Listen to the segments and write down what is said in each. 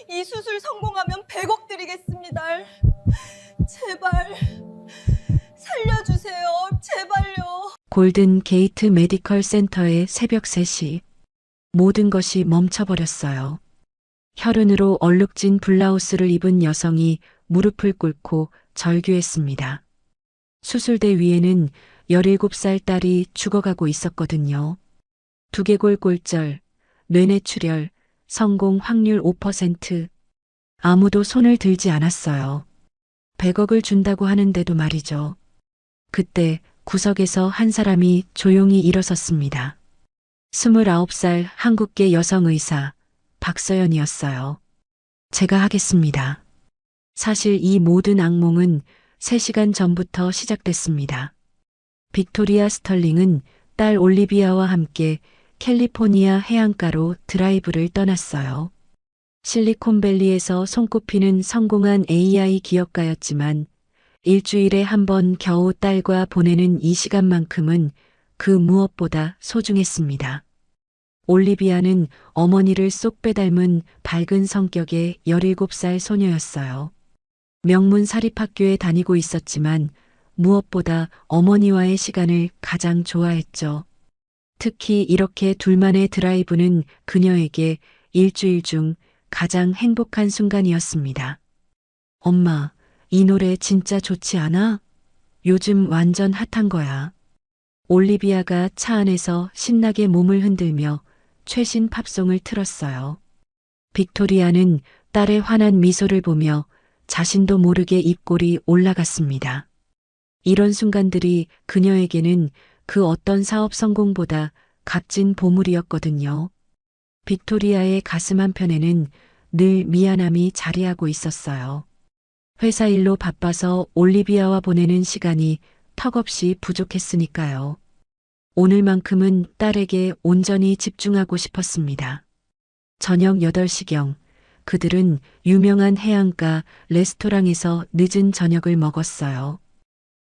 이 수술 성공하면 100억 드리겠습니다. 제발 살려주세요. 제발요. 골든 게이트 메디컬 센터의 새벽 3시. 모든 것이 멈춰버렸어요. 혈흔으로 얼룩진 블라우스를 입은 여성이 무릎을 꿇고 절규했습니다. 수술대 위에는 17살 딸이 죽어가고 있었거든요. 두개골 골절, 뇌내출혈, 성공 확률 5%. 아무도 손을 들지 않았어요. 100억을 준다고 하는데도 말이죠. 그때 구석에서 한 사람이 조용히 일어섰습니다. 29살 한국계 여성 의사 박서연이었어요. 제가 하겠습니다. 사실 이 모든 악몽은 3시간 전부터 시작됐습니다. 빅토리아 스털링은 딸 올리비아와 함께 캘리포니아 해안가로 드라이브를 떠났어요. 실리콘밸리에서 손꼽히는 성공한 AI 기업가였지만 일주일에 한 번 겨우 딸과 보내는 이 시간만큼은 그 무엇보다 소중했습니다. 올리비아는 어머니를 쏙 빼닮은 밝은 성격의 17살 소녀였어요. 명문 사립학교에 다니고 있었지만 무엇보다 어머니와의 시간을 가장 좋아했죠. 특히 이렇게 둘만의 드라이브는 그녀에게 일주일 중 가장 행복한 순간이었습니다. 엄마, 이 노래 진짜 좋지 않아? 요즘 완전 핫한 거야. 올리비아가 차 안에서 신나게 몸을 흔들며 최신 팝송을 틀었어요. 빅토리아는 딸의 환한 미소를 보며 자신도 모르게 입꼬리 올라갔습니다. 이런 순간들이 그녀에게는 그 어떤 사업 성공보다 값진 보물이었거든요. 빅토리아의 가슴 한편에는 늘 미안함이 자리하고 있었어요. 회사 일로 바빠서 올리비아와 보내는 시간이 턱없이 부족했으니까요. 오늘만큼은 딸에게 온전히 집중하고 싶었습니다. 저녁 8시경 그들은 유명한 해안가 레스토랑에서 늦은 저녁을 먹었어요.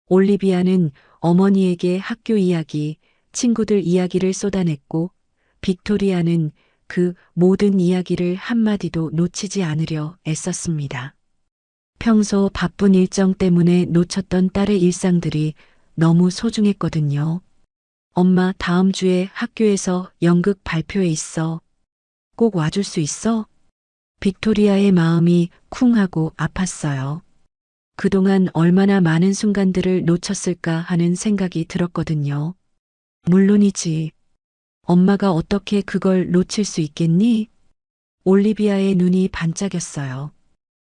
올리비아는 어머니에게 학교 이야기, 친구들 이야기를 쏟아냈고 빅토리아는 그 모든 이야기를 한마디도 놓치지 않으려 애썼습니다. 평소 바쁜 일정 때문에 놓쳤던 딸의 일상들이 너무 소중했거든요. 엄마, 다음 주에 학교에서 연극 발표회 있어. 꼭 와줄 수 있어? 빅토리아의 마음이 쿵 하고 아팠어요. 그동안 얼마나 많은 순간들을 놓쳤을까 하는 생각이 들었거든요. 물론이지. 엄마가 어떻게 그걸 놓칠 수 있겠니? 올리비아의 눈이 반짝였어요.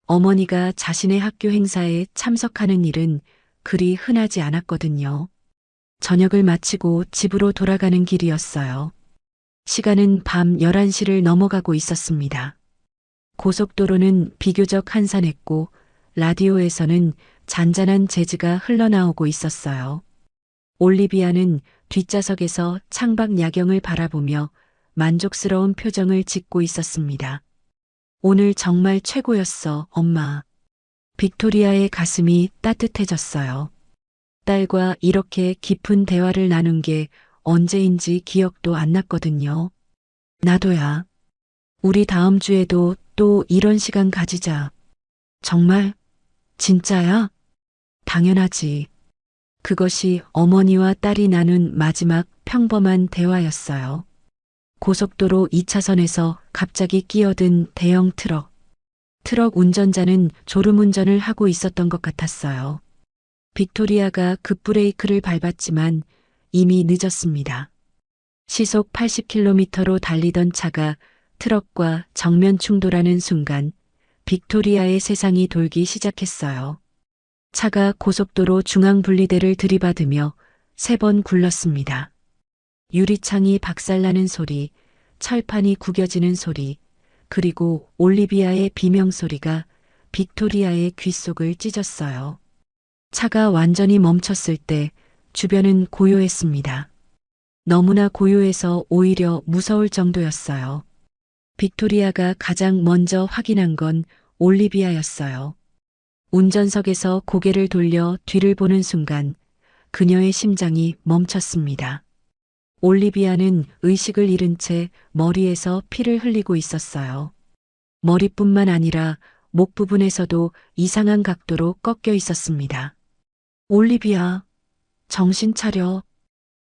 어머니가 자신의 학교 행사에 참석하는 일은 그리 흔하지 않았거든요. 저녁을 마치고 집으로 돌아가는 길이었어요. 시간은 밤 11시를 넘어가고 있었습니다. 고속도로는 비교적 한산했고 라디오에서는 잔잔한 재즈가 흘러나오고 있었어요. 올리비아는 뒷좌석에서 창밖 야경을 바라보며 만족스러운 표정을 짓고 있었습니다. 오늘 정말 최고였어, 엄마. 빅토리아의 가슴이 따뜻해졌어요. 딸과 이렇게 깊은 대화를 나눈 게 언제인지 기억도 안 났거든요. 나도야. 우리 다음 주에도 또 이런 시간 가지자. 정말? 진짜야? 당연하지. 그것이 어머니와 딸이 나눈 마지막 평범한 대화였어요. 고속도로 2차선에서 갑자기 끼어든 대형 트럭. 트럭 운전자는 졸음운전을 하고 있었던 것 같았어요. 빅토리아가 급브레이크를 밟았지만 이미 늦었습니다. 시속 80km로 달리던 차가 트럭과 정면 충돌하는 순간 빅토리아의 세상이 돌기 시작했어요. 차가 고속도로 중앙분리대를 들이받으며 3번 굴렀습니다. 유리창이 박살나는 소리, 철판이 구겨지는 소리, 그리고 올리비아의 비명소리가 빅토리아의 귓속을 찢었어요. 차가 완전히 멈췄을 때 주변은 고요했습니다. 너무나 고요해서 오히려 무서울 정도였어요. 빅토리아가 가장 먼저 확인한 건 올리비아였어요. 운전석에서 고개를 돌려 뒤를 보는 순간 그녀의 심장이 멈췄습니다. 올리비아는 의식을 잃은 채 머리에서 피를 흘리고 있었어요. 머리뿐만 아니라 목 부분에서도 이상한 각도로 꺾여 있었습니다. 올리비아, 정신 차려.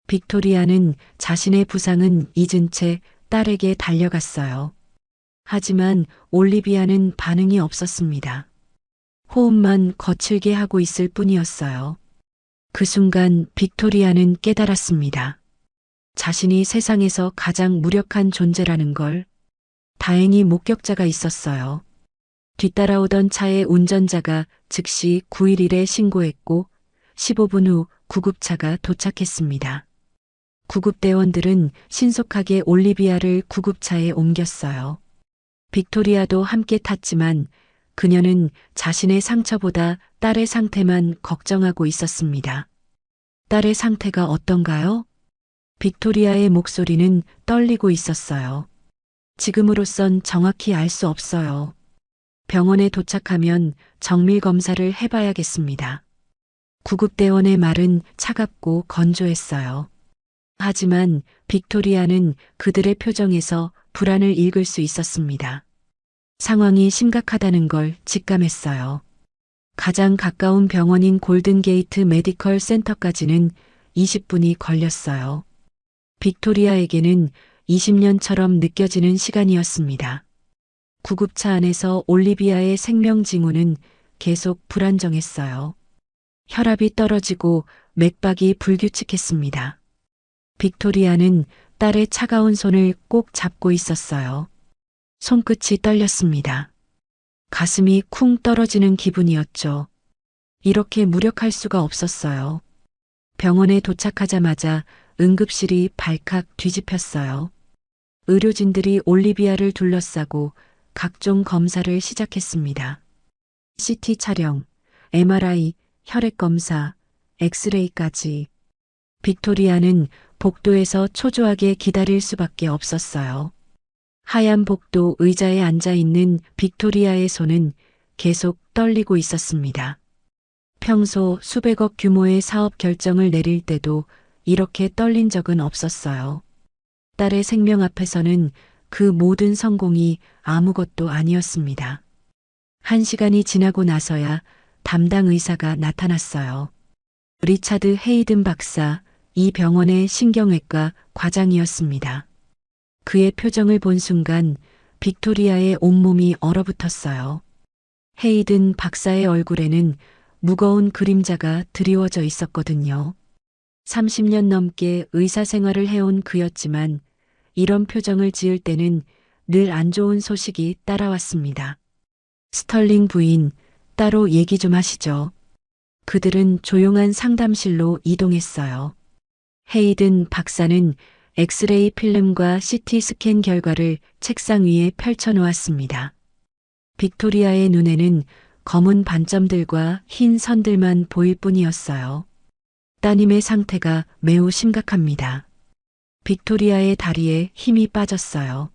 빅토리아는 자신의 부상은 잊은 채 딸에게 달려갔어요. 하지만 올리비아는 반응이 없었습니다. 호흡만 거칠게 하고 있을 뿐이었어요. 그 순간 빅토리아는 깨달았습니다. 자신이 세상에서 가장 무력한 존재라는 걸. 다행히 목격자가 있었어요. 뒤따라오던 차의 운전자가 즉시 911에 신고했고 15분 후 구급차가 도착했습니다. 구급대원들은 신속하게 올리비아를 구급차에 옮겼어요. 빅토리아도 함께 탔지만 그녀는 자신의 상처보다 딸의 상태만 걱정하고 있었습니다. 딸의 상태가 어떤가요? 빅토리아의 목소리는 떨리고 있었어요. 지금으로선 정확히 알 수 없어요. 병원에 도착하면 정밀 검사를 해봐야겠습니다. 구급대원의 말은 차갑고 건조했어요. 하지만 빅토리아는 그들의 표정에서 불안을 읽을 수 있었습니다. 상황이 심각하다는 걸 직감했어요. 가장 가까운 병원인 골든게이트 메디컬 센터까지는 20분이 걸렸어요. 빅토리아에게는 20년처럼 느껴지는 시간이었습니다. 구급차 안에서 올리비아의 생명 징후는 계속 불안정했어요. 혈압이 떨어지고 맥박이 불규칙했습니다. 빅토리아는 딸의 차가운 손을 꼭 잡고 있었어요. 손끝이 떨렸습니다. 가슴이 쿵 떨어지는 기분이었죠. 이렇게 무력할 수가 없었어요. 병원에 도착하자마자 응급실이 발칵 뒤집혔어요. 의료진들이 올리비아를 둘러싸고 각종 검사를 시작했습니다. CT 촬영, MRI, 혈액 검사, 엑스레이까지. 빅토리아는 복도에서 초조하게 기다릴 수밖에 없었어요. 하얀 복도 의자에 앉아 있는 빅토리아의 손은 계속 떨리고 있었습니다. 평소 수백억 규모의 사업 결정을 내릴 때도 이렇게 떨린 적은 없었어요. 딸의 생명 앞에서는 그 모든 성공이 아무것도 아니었습니다. 1시간이 지나고 나서야 담당 의사가 나타났어요. 리차드 헤이든 박사, 이 병원의 신경외과 과장이었습니다. 그의 표정을 본 순간 빅토리아의 온몸이 얼어붙었어요. 헤이든 박사의 얼굴에는 무거운 그림자가 드리워져 있었거든요. 30년 넘게 의사 생활을 해온 그였지만 이런 표정을 지을 때는 늘 안 좋은 소식이 따라왔습니다. 스털링 부인, 따로 얘기 좀 하시죠. 그들은 조용한 상담실로 이동했어요. 헤이든 박사는 엑스레이 필름과 CT 스캔 결과를 책상 위에 펼쳐놓았습니다. 빅토리아의 눈에는 검은 반점들과 흰 선들만 보일 뿐이었어요. 따님의 상태가 매우 심각합니다. 빅토리아의 다리에 힘이 빠졌어요.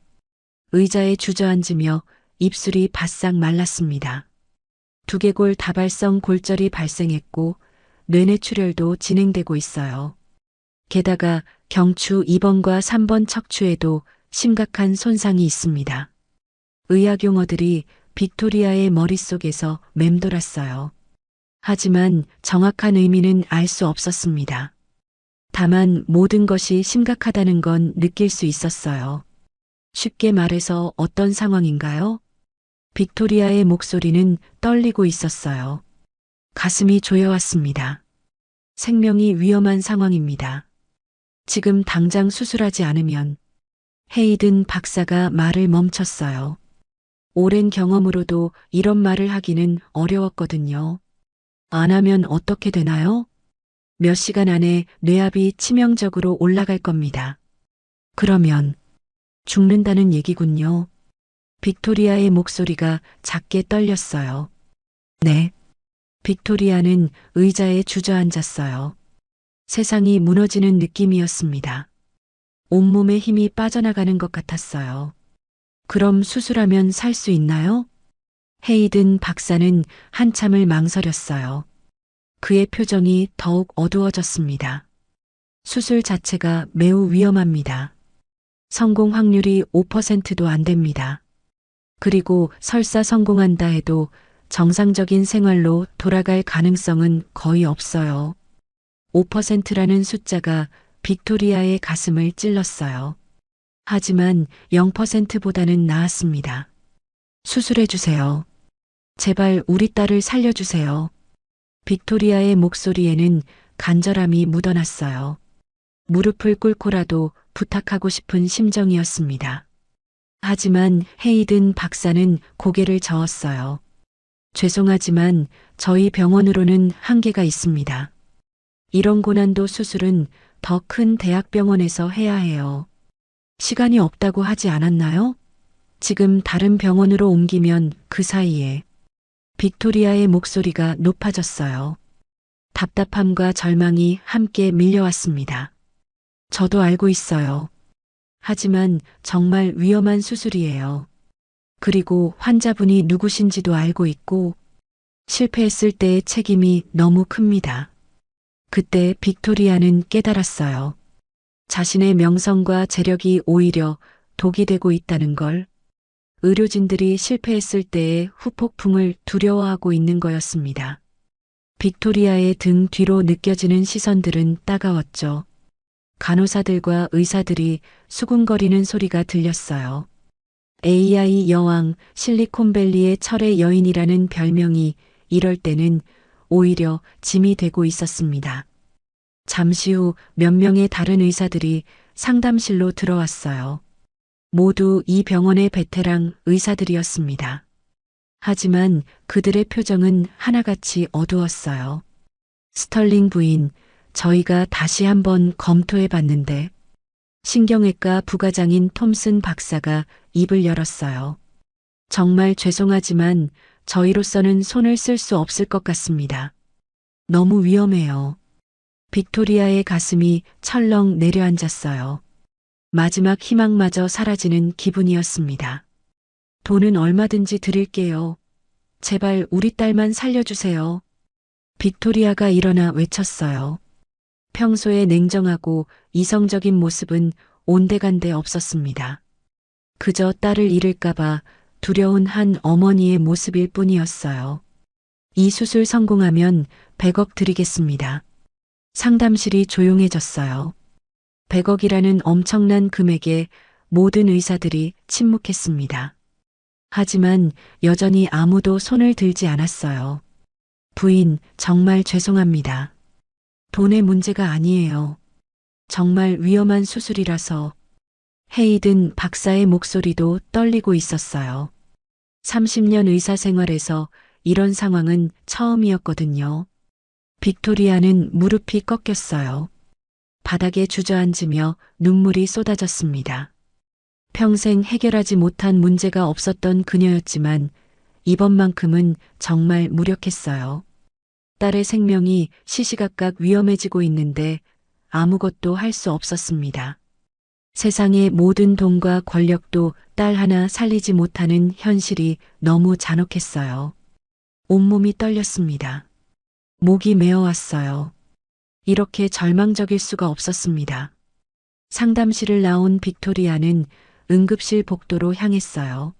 의자에 주저앉으며 입술이 바싹 말랐습니다. 두개골 다발성 골절이 발생했고 뇌내출혈도 진행되고 있어요. 게다가 경추 2번과 3번 척추에도 심각한 손상이 있습니다. 의학 용어들이 빅토리아의 머릿속에서 맴돌았어요. 하지만 정확한 의미는 알 수 없었습니다. 다만 모든 것이 심각하다는 건 느낄 수 있었어요. 쉽게 말해서 어떤 상황인가요? 빅토리아의 목소리는 떨리고 있었어요. 가슴이 조여왔습니다. 생명이 위험한 상황입니다. 지금 당장 수술하지 않으면. 헤이든 박사가 말을 멈췄어요. 오랜 경험으로도 이런 말을 하기는 어려웠거든요. 안 하면 어떻게 되나요? 몇 시간 안에 뇌압이 치명적으로 올라갈 겁니다. 그러면 죽는다는 얘기군요. 빅토리아의 목소리가 작게 떨렸어요. 네. 빅토리아는 의자에 주저앉았어요. 세상이 무너지는 느낌이었습니다. 온몸에 힘이 빠져나가는 것 같았어요. 그럼 수술하면 살 수 있나요? 헤이든 박사는 한참을 망설였어요. 그의 표정이 더욱 어두워졌습니다. 수술 자체가 매우 위험합니다. 성공 확률이 5%도 안 됩니다. 그리고 설사 성공한다 해도 정상적인 생활로 돌아갈 가능성은 거의 없어요. 5%라는 숫자가 빅토리아의 가슴을 찔렀어요. 하지만 0%보다는 나았습니다. 수술해주세요. 제발 우리 딸을 살려주세요. 빅토리아의 목소리에는 간절함이 묻어났어요. 무릎을 꿇고라도 부탁하고 싶은 심정이었습니다. 하지만 헤이든 박사는 고개를 저었어요. 죄송하지만 저희 병원으로는 한계가 있습니다. 이런 고난도 수술은 더 큰 대학병원에서 해야 해요. 시간이 없다고 하지 않았나요? 지금 다른 병원으로 옮기면 그 사이에 빅토리아의 목소리가 높아졌어요. 답답함과 절망이 함께 밀려왔습니다. 저도 알고 있어요. 하지만 정말 위험한 수술이에요. 그리고 환자분이 누구신지도 알고 있고 실패했을 때의 책임이 너무 큽니다. 그때 빅토리아는 깨달았어요. 자신의 명성과 재력이 오히려 독이 되고 있다는 걸. 의료진들이 실패했을 때의 후폭풍을 두려워하고 있는 거였습니다. 빅토리아의 등 뒤로 느껴지는 시선들은 따가웠죠. 간호사들과 의사들이 수군거리는 소리가 들렸어요. AI 여왕, 실리콘밸리의 철의 여인이라는 별명이 이럴 때는 오히려 짐이 되고 있었습니다. 잠시 후 몇 명의 다른 의사들이 상담실로 들어왔어요. 모두 이 병원의 베테랑 의사들이었습니다. 하지만 그들의 표정은 하나같이 어두웠어요. 스털링 부인, 저희가 다시 한번 검토해 봤는데 신경외과 부과장인 톰슨 박사가 입을 열었어요. 정말 죄송하지만 저희로서는 손을 쓸 수 없을 것 같습니다. 너무 위험해요. 빅토리아의 가슴이 철렁 내려앉았어요. 마지막 희망마저 사라지는 기분이었습니다. 돈은 얼마든지 드릴게요. 제발 우리 딸만 살려주세요. 빅토리아가 일어나 외쳤어요. 평소에 냉정하고 이성적인 모습은 온데간데 없었습니다. 그저 딸을 잃을까봐 두려운 한 어머니의 모습일 뿐이었어요. 이 수술 성공하면 100억 드리겠습니다. 상담실이 조용해졌어요. 100억이라는 엄청난 금액에 모든 의사들이 침묵했습니다. 하지만 여전히 아무도 손을 들지 않았어요. 부인, 정말 죄송합니다. 돈의 문제가 아니에요. 정말 위험한 수술이라서. 헤이든 박사의 목소리도 떨리고 있었어요. 30년 의사 생활에서 이런 상황은 처음이었거든요. 빅토리아는 무릎이 꺾였어요. 바닥에 주저앉으며 눈물이 쏟아졌습니다. 평생 해결하지 못한 문제가 없었던 그녀였지만 이번만큼은 정말 무력했어요. 딸의 생명이 시시각각 위험해지고 있는데 아무것도 할 수 없었습니다. 세상의 모든 돈과 권력도 딸 하나 살리지 못하는 현실이 너무 잔혹했어요. 온몸이 떨렸습니다. 목이 메어왔어요. 이렇게 절망적일 수가 없었습니다. 상담실을 나온 빅토리아는 응급실 복도로 향했어요.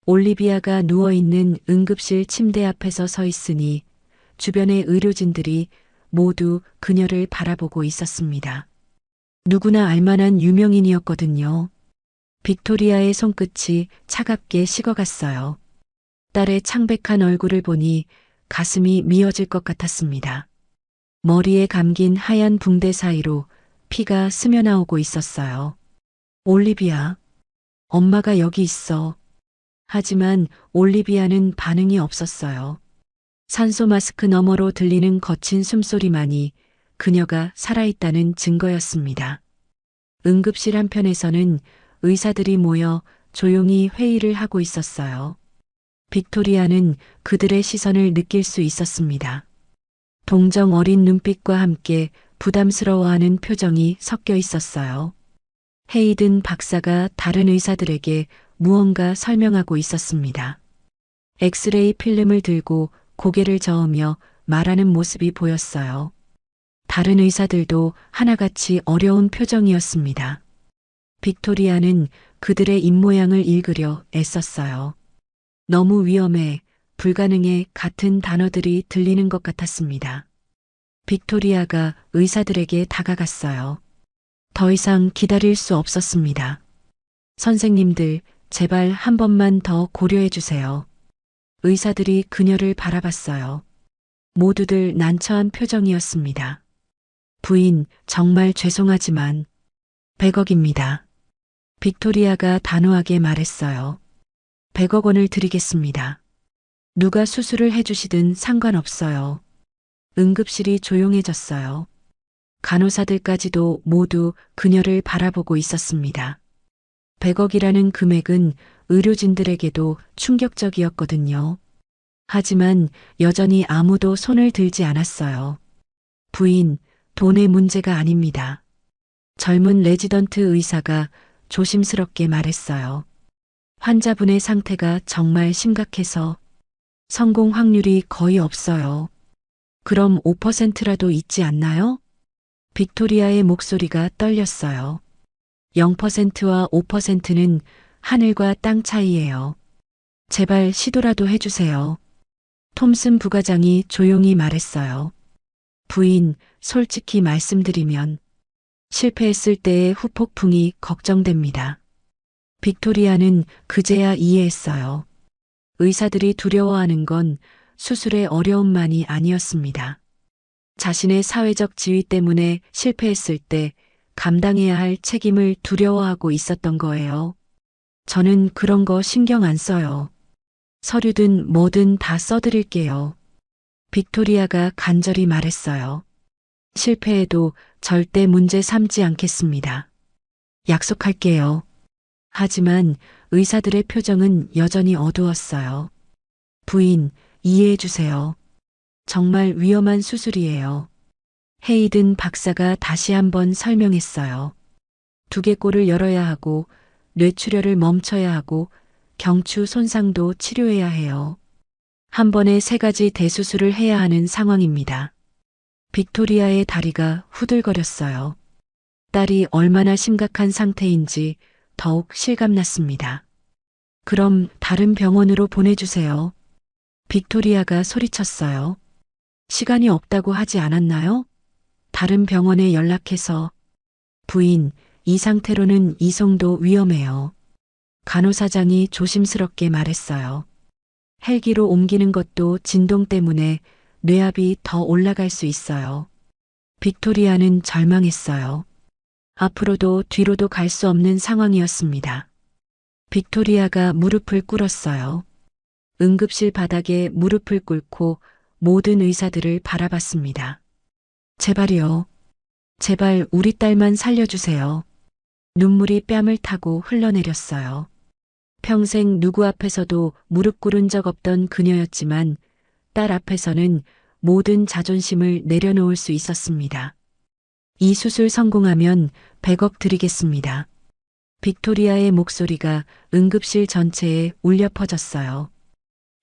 올리비아가 누워있는 응급실 침대 앞에서 서 있으니 주변의 의료진들이 모두 그녀를 바라보고 있었습니다. 누구나 알만한 유명인이었거든요. 빅토리아의 손끝이 차갑게 식어갔어요. 딸의 창백한 얼굴을 보니 가슴이 미어질 것 같았습니다. 머리에 감긴 하얀 붕대 사이로 피가 스며나오고 있었어요. 올리비아, 엄마가 여기 있어. 하지만 올리비아는 반응이 없었어요. 산소 마스크 너머로 들리는 거친 숨소리만이 그녀가 살아있다는 증거였습니다. 응급실 한편에서는 의사들이 모여 조용히 회의를 하고 있었어요. 빅토리아는 그들의 시선을 느낄 수 있었습니다. 동정 어린 눈빛과 함께 부담스러워하는 표정이 섞여 있었어요. 헤이든 박사가 다른 의사들에게 무언가 설명하고 있었습니다. 엑스레이 필름을 들고 고개를 저으며 말하는 모습이 보였어요. 다른 의사들도 하나같이 어려운 표정이었습니다. 빅토리아는 그들의 입모양을 읽으려 애썼어요. 너무 위험해, 불가능해 같은 단어들이 들리는 것 같았습니다. 빅토리아가 의사들에게 다가갔어요. 더 이상 기다릴 수 없었습니다. 선생님들, 제발 한 번만 더 고려해 주세요. 의사들이 그녀를 바라봤어요. 모두들 난처한 표정이었습니다. 부인, 정말 죄송하지만 100억입니다. 빅토리아가 단호하게 말했어요. 100억 원을 드리겠습니다. 누가 수술을 해주시든 상관없어요. 응급실이 조용해졌어요. 간호사들까지도 모두 그녀를 바라보고 있었습니다. 100억이라는 금액은 의료진들에게도 충격적이었거든요. 하지만 여전히 아무도 손을 들지 않았어요. 부인, 돈의 문제가 아닙니다. 젊은 레지던트 의사가 조심스럽게 말했어요. 환자분의 상태가 정말 심각해서 성공 확률이 거의 없어요. 그럼 5%라도 있지 않나요? 빅토리아의 목소리가 떨렸어요. 0%와 5%는 하늘과 땅 차이예요. 제발 시도라도 해주세요. 톰슨 부과장이 조용히 말했어요. 부인, 솔직히 말씀드리면 실패했을 때의 후폭풍이 걱정됩니다. 빅토리아는 그제야 이해했어요. 의사들이 두려워하는 건 수술의 어려움만이 아니었습니다. 자신의 사회적 지위 때문에 실패했을 때 감당해야 할 책임을 두려워하고 있었던 거예요. 저는 그런 거 신경 안 써요. 서류든 뭐든 다 써드릴게요. 빅토리아가 간절히 말했어요. 실패해도 절대 문제 삼지 않겠습니다. 약속할게요. 하지만 의사들의 표정은 여전히 어두웠어요. 부인, 이해해 주세요. 정말 위험한 수술이에요. 헤이든 박사가 다시 한번 설명했어요. 두개골을 열어야 하고 뇌출혈을 멈춰야 하고 경추 손상도 치료해야 해요. 한 번에 3가지 대수술을 해야 하는 상황입니다. 빅토리아의 다리가 후들거렸어요. 딸이 얼마나 심각한 상태인지 더욱 실감났습니다. 그럼 다른 병원으로 보내주세요. 빅토리아가 소리쳤어요. 시간이 없다고 하지 않았나요? 다른 병원에 연락해서 부인, 이 상태로는 이송도 위험해요. 간호사장이 조심스럽게 말했어요. 헬기로 옮기는 것도 진동 때문에 뇌압이 더 올라갈 수 있어요. 빅토리아는 절망했어요. 앞으로도 뒤로도 갈 수 없는 상황이었습니다. 빅토리아가 무릎을 꿇었어요. 응급실 바닥에 무릎을 꿇고 모든 의사들을 바라봤습니다. 제발이요. 제발 우리 딸만 살려주세요. 눈물이 뺨을 타고 흘러내렸어요. 평생 누구 앞에서도 무릎 꿇은 적 없던 그녀였지만 딸 앞에서는 모든 자존심을 내려놓을 수 있었습니다. 이 수술 성공하면 100억 드리겠습니다. 빅토리아의 목소리가 응급실 전체에 울려 퍼졌어요.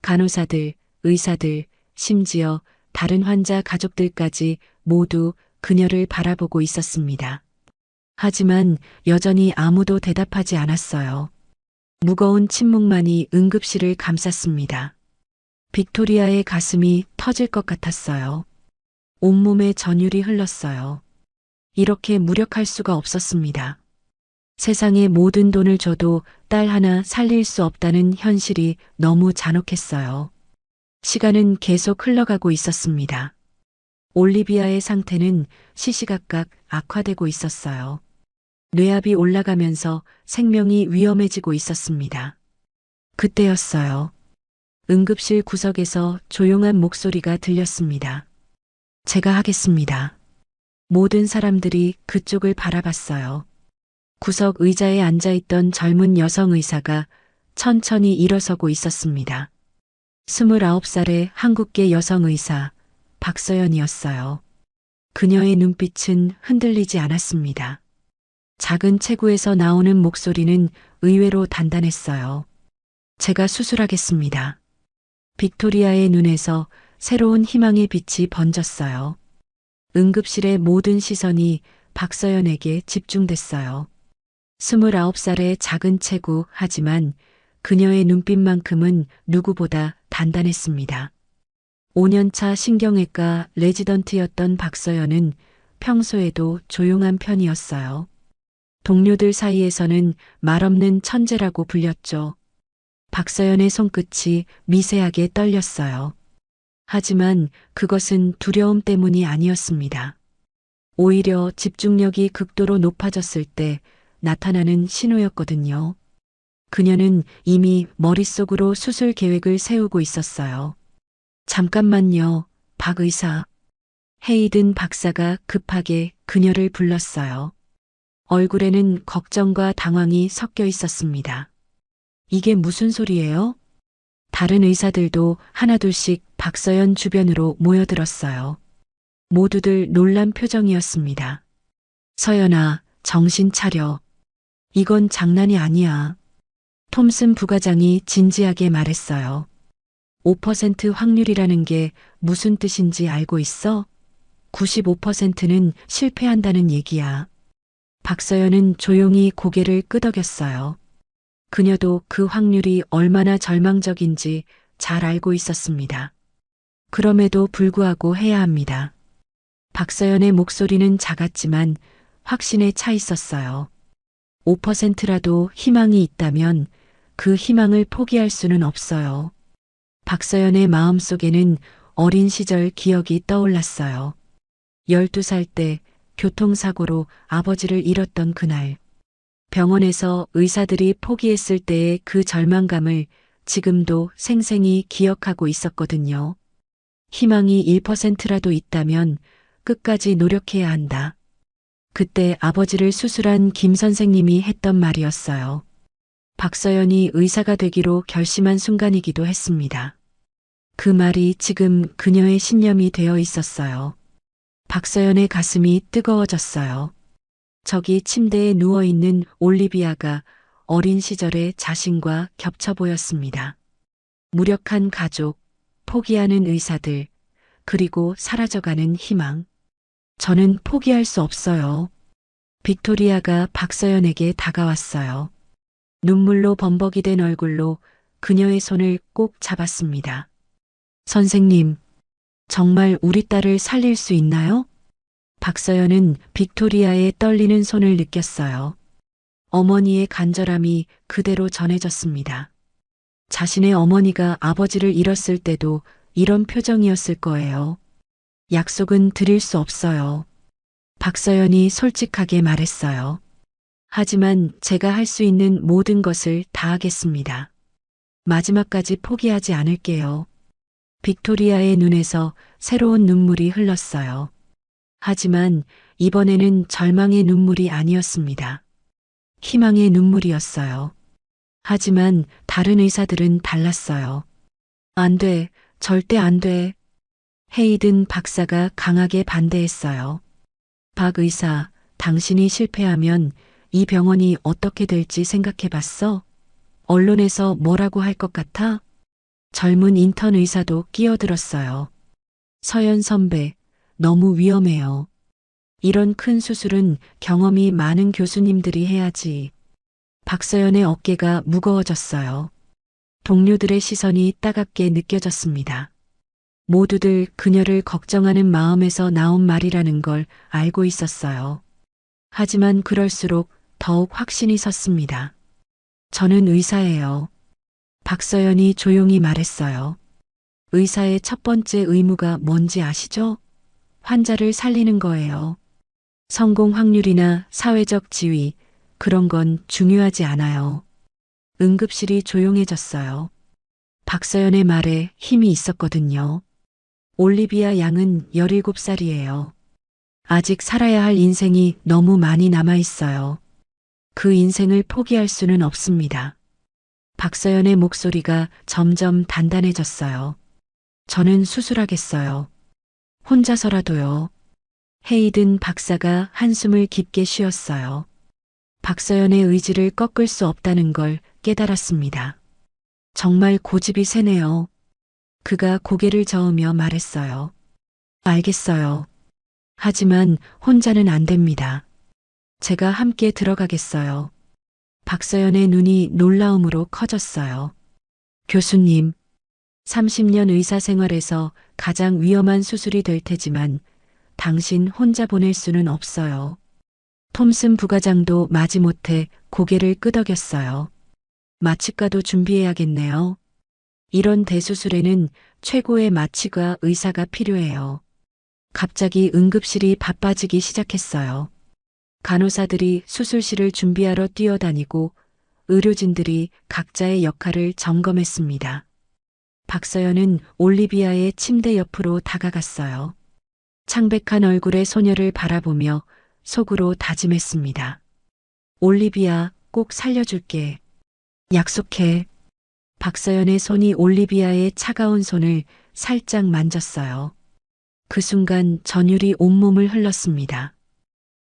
간호사들, 의사들, 심지어 다른 환자 가족들까지 모두 그녀를 바라보고 있었습니다. 하지만 여전히 아무도 대답하지 않았어요. 무거운 침묵만이 응급실을 감쌌습니다. 빅토리아의 가슴이 터질 것 같았어요. 온몸에 전율이 흘렀어요. 이렇게 무력할 수가 없었습니다. 세상의 모든 돈을 줘도 딸 하나 살릴 수 없다는 현실이 너무 잔혹했어요. 시간은 계속 흘러가고 있었습니다. 올리비아의 상태는 시시각각 악화되고 있었어요. 뇌압이 올라가면서 생명이 위험해지고 있었습니다. 그때였어요. 응급실 구석에서 조용한 목소리가 들렸습니다. 제가 하겠습니다. 모든 사람들이 그쪽을 바라봤어요. 구석 의자에 앉아있던 젊은 여성 의사가 천천히 일어서고 있었습니다. 29살의 한국계 여성 의사 박서연이었어요. 그녀의 눈빛은 흔들리지 않았습니다. 작은 체구에서 나오는 목소리는 의외로 단단했어요. 제가 수술하겠습니다. 빅토리아의 눈에서 새로운 희망의 빛이 번졌어요. 응급실의 모든 시선이 박서연에게 집중됐어요. 29살의 작은 체구 하지만 그녀의 눈빛만큼은 누구보다 단단했습니다. 5년차 신경외과 레지던트였던 박서연은 평소에도 조용한 편이었어요. 동료들 사이에서는 말없는 천재라고 불렸죠. 박서연의 손끝이 미세하게 떨렸어요. 하지만 그것은 두려움 때문이 아니었습니다. 오히려 집중력이 극도로 높아졌을 때 나타나는 신호였거든요. 그녀는 이미 머릿속으로 수술 계획을 세우고 있었어요. 잠깐만요, 박 의사. 헤이든 박사가 급하게 그녀를 불렀어요. 얼굴에는 걱정과 당황이 섞여 있었습니다. 이게 무슨 소리예요? 다른 의사들도 하나둘씩 박서연 주변으로 모여들었어요. 모두들 놀란 표정이었습니다. 서연아, 정신 차려. 이건 장난이 아니야. 톰슨 부과장이 진지하게 말했어요. 5% 확률이라는 게 무슨 뜻인지 알고 있어? 95%는 실패한다는 얘기야. 박서연은 조용히 고개를 끄덕였어요. 그녀도 그 확률이 얼마나 절망적인지 잘 알고 있었습니다. 그럼에도 불구하고 해야 합니다. 박서연의 목소리는 작았지만 확신에 차 있었어요. 5%라도 희망이 있다면 그 희망을 포기할 수는 없어요. 박서연의 마음속에는 어린 시절 기억이 떠올랐어요. 12살 때 교통사고로 아버지를 잃었던 그날. 병원에서 의사들이 포기했을 때의 그 절망감을 지금도 생생히 기억하고 있었거든요. 희망이 1%라도 있다면 끝까지 노력해야 한다. 그때 아버지를 수술한 김 선생님이 했던 말이었어요. 박서연이 의사가 되기로 결심한 순간이기도 했습니다. 그 말이 지금 그녀의 신념이 되어 있었어요. 박서연의 가슴이 뜨거워졌어요. 저기 침대에 누워있는 올리비아가 어린 시절의 자신과 겹쳐 보였습니다. 무력한 가족, 포기하는 의사들, 그리고 사라져가는 희망. 저는 포기할 수 없어요. 빅토리아가 박서연에게 다가왔어요. 눈물로 범벅이 된 얼굴로 그녀의 손을 꼭 잡았습니다. 선생님, 정말 우리 딸을 살릴 수 있나요? 박서연은 빅토리아의 떨리는 손을 느꼈어요. 어머니의 간절함이 그대로 전해졌습니다. 자신의 어머니가 아버지를 잃었을 때도 이런 표정이었을 거예요. 약속은 드릴 수 없어요. 박서연이 솔직하게 말했어요. 하지만 제가 할 수 있는 모든 것을 다 하겠습니다. 마지막까지 포기하지 않을게요. 빅토리아의 눈에서 새로운 눈물이 흘렀어요. 하지만 이번에는 절망의 눈물이 아니었습니다. 희망의 눈물이었어요. 하지만 다른 의사들은 달랐어요. 안 돼, 절대 안 돼. 헤이든 박사가 강하게 반대했어요. 박 의사, 당신이 실패하면 이 병원이 어떻게 될지 생각해 봤어? 언론에서 뭐라고 할 것 같아? 젊은 인턴 의사도 끼어들었어요. 서연 선배, 너무 위험해요. 이런 큰 수술은 경험이 많은 교수님들이 해야지. 박서연의 어깨가 무거워졌어요. 동료들의 시선이 따갑게 느껴졌습니다. 모두들 그녀를 걱정하는 마음에서 나온 말이라는 걸 알고 있었어요. 하지만 그럴수록 더욱 확신이 섰습니다. 저는 의사예요. 박서연이 조용히 말했어요. 의사의 첫 번째 의무가 뭔지 아시죠? 환자를 살리는 거예요. 성공 확률이나 사회적 지위, 그런 건 중요하지 않아요. 응급실이 조용해졌어요. 박서연의 말에 힘이 있었거든요. 올리비아 양은 17살이에요. 아직 살아야 할 인생이 너무 많이 남아 있어요. 그 인생을 포기할 수는 없습니다. 박서연의 목소리가 점점 단단해졌어요. 저는 수술하겠어요. 혼자서라도요. 헤이든 박사가 한숨을 깊게 쉬었어요. 박서연의 의지를 꺾을 수 없다는 걸 깨달았습니다. 정말 고집이 세네요. 그가 고개를 저으며 말했어요. 알겠어요. 하지만 혼자는 안 됩니다. 제가 함께 들어가겠어요. 박서연의 눈이 놀라움으로 커졌어요. 교수님, 30년 의사 생활에서 가장 위험한 수술이 될 테지만 당신 혼자 보낼 수는 없어요. 톰슨 부과장도 마지못해 고개를 끄덕였어요. 마취과도 준비해야겠네요. 이런 대수술에는 최고의 마취과 의사가 필요해요. 갑자기 응급실이 바빠지기 시작했어요. 간호사들이 수술실을 준비하러 뛰어다니고 의료진들이 각자의 역할을 점검했습니다. 박서연은 올리비아의 침대 옆으로 다가갔어요. 창백한 얼굴의 소녀를 바라보며 속으로 다짐했습니다. 올리비아, 꼭 살려줄게. 약속해. 박서연의 손이 올리비아의 차가운 손을 살짝 만졌어요. 그 순간 전율이 온몸을 흘렀습니다.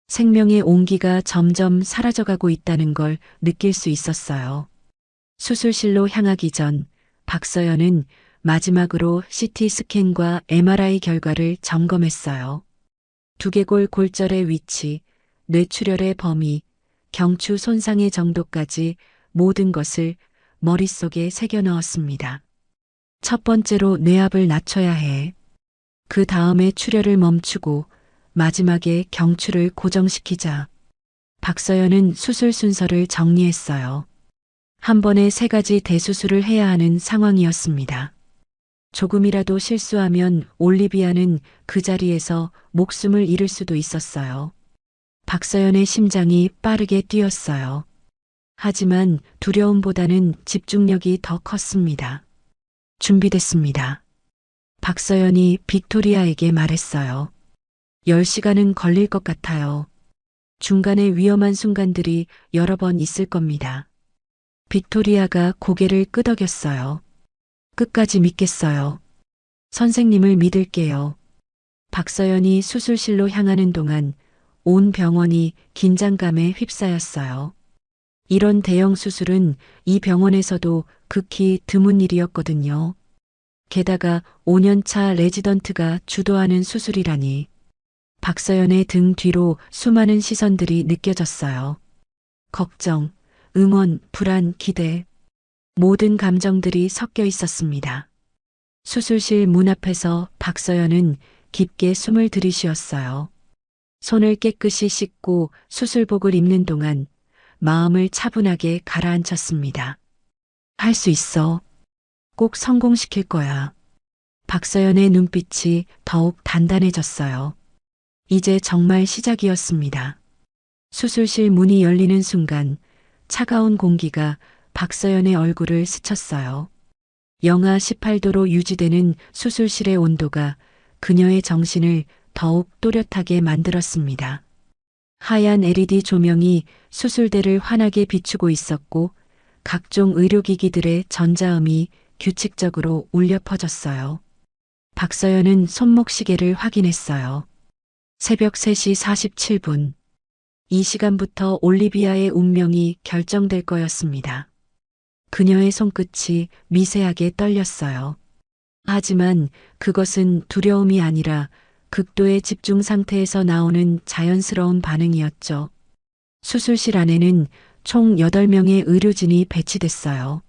생명의 온기가 점점 사라져가고 있다는 걸 느낄 수 있었어요. 수술실로 향하기 전 박서연은 마지막으로 CT 스캔과 MRI 결과를 점검했어요. 두개골 골절의 위치, 뇌출혈의 범위, 경추 손상의 정도까지 모든 것을 머릿속에 새겨 넣었습니다. 첫 번째로 뇌압을 낮춰야 해. 그 다음에 출혈을 멈추고 마지막에 경추를 고정시키자. 박서연은 수술 순서를 정리했어요. 한 번에 3가지 대수술을 해야 하는 상황이었습니다. 조금이라도 실수하면 올리비아는 그 자리에서 목숨을 잃을 수도 있었어요. 박서연의 심장이 빠르게 뛰었어요. 하지만 두려움보다는 집중력이 더 컸습니다. 준비됐습니다. 박서연이 빅토리아에게 말했어요. 10시간은 걸릴 것 같아요. 중간에 위험한 순간들이 여러 번 있을 겁니다. 빅토리아가 고개를 끄덕였어요. 끝까지 믿겠어요. 선생님을 믿을게요. 박서연이 수술실로 향하는 동안 온 병원이 긴장감에 휩싸였어요. 이런 대형 수술은 이 병원에서도 극히 드문 일이었거든요. 게다가 5년차 레지던트가 주도하는 수술이라니. 박서연의 등 뒤로 수많은 시선들이 느껴졌어요. 걱정, 응원, 불안, 기대. 모든 감정들이 섞여 있었습니다. 수술실 문 앞에서 박서연은 깊게 숨을 들이쉬었어요. 손을 깨끗이 씻고 수술복을 입는 동안 마음을 차분하게 가라앉혔습니다. 할 수 있어. 꼭 성공시킬 거야. 박서연의 눈빛이 더욱 단단해졌어요. 이제 정말 시작이었습니다. 수술실 문이 열리는 순간 차가운 공기가 박서연의 얼굴을 스쳤어요. 영하 18도로 유지되는 수술실의 온도가 그녀의 정신을 더욱 또렷하게 만들었습니다. 하얀 LED 조명이 수술대를 환하게 비추고 있었고 각종 의료기기들의 전자음이 규칙적으로 울려 퍼졌어요. 박서연은 손목시계를 확인했어요. 새벽 3시 47분. 이 시간부터 올리비아의 운명이 결정될 거였습니다. 그녀의 손끝이 미세하게 떨렸어요. 하지만 그것은 두려움이 아니라 극도의 집중 상태에서 나오는 자연스러운 반응이었죠. 수술실 안에는 총 8명의 의료진이 배치됐어요.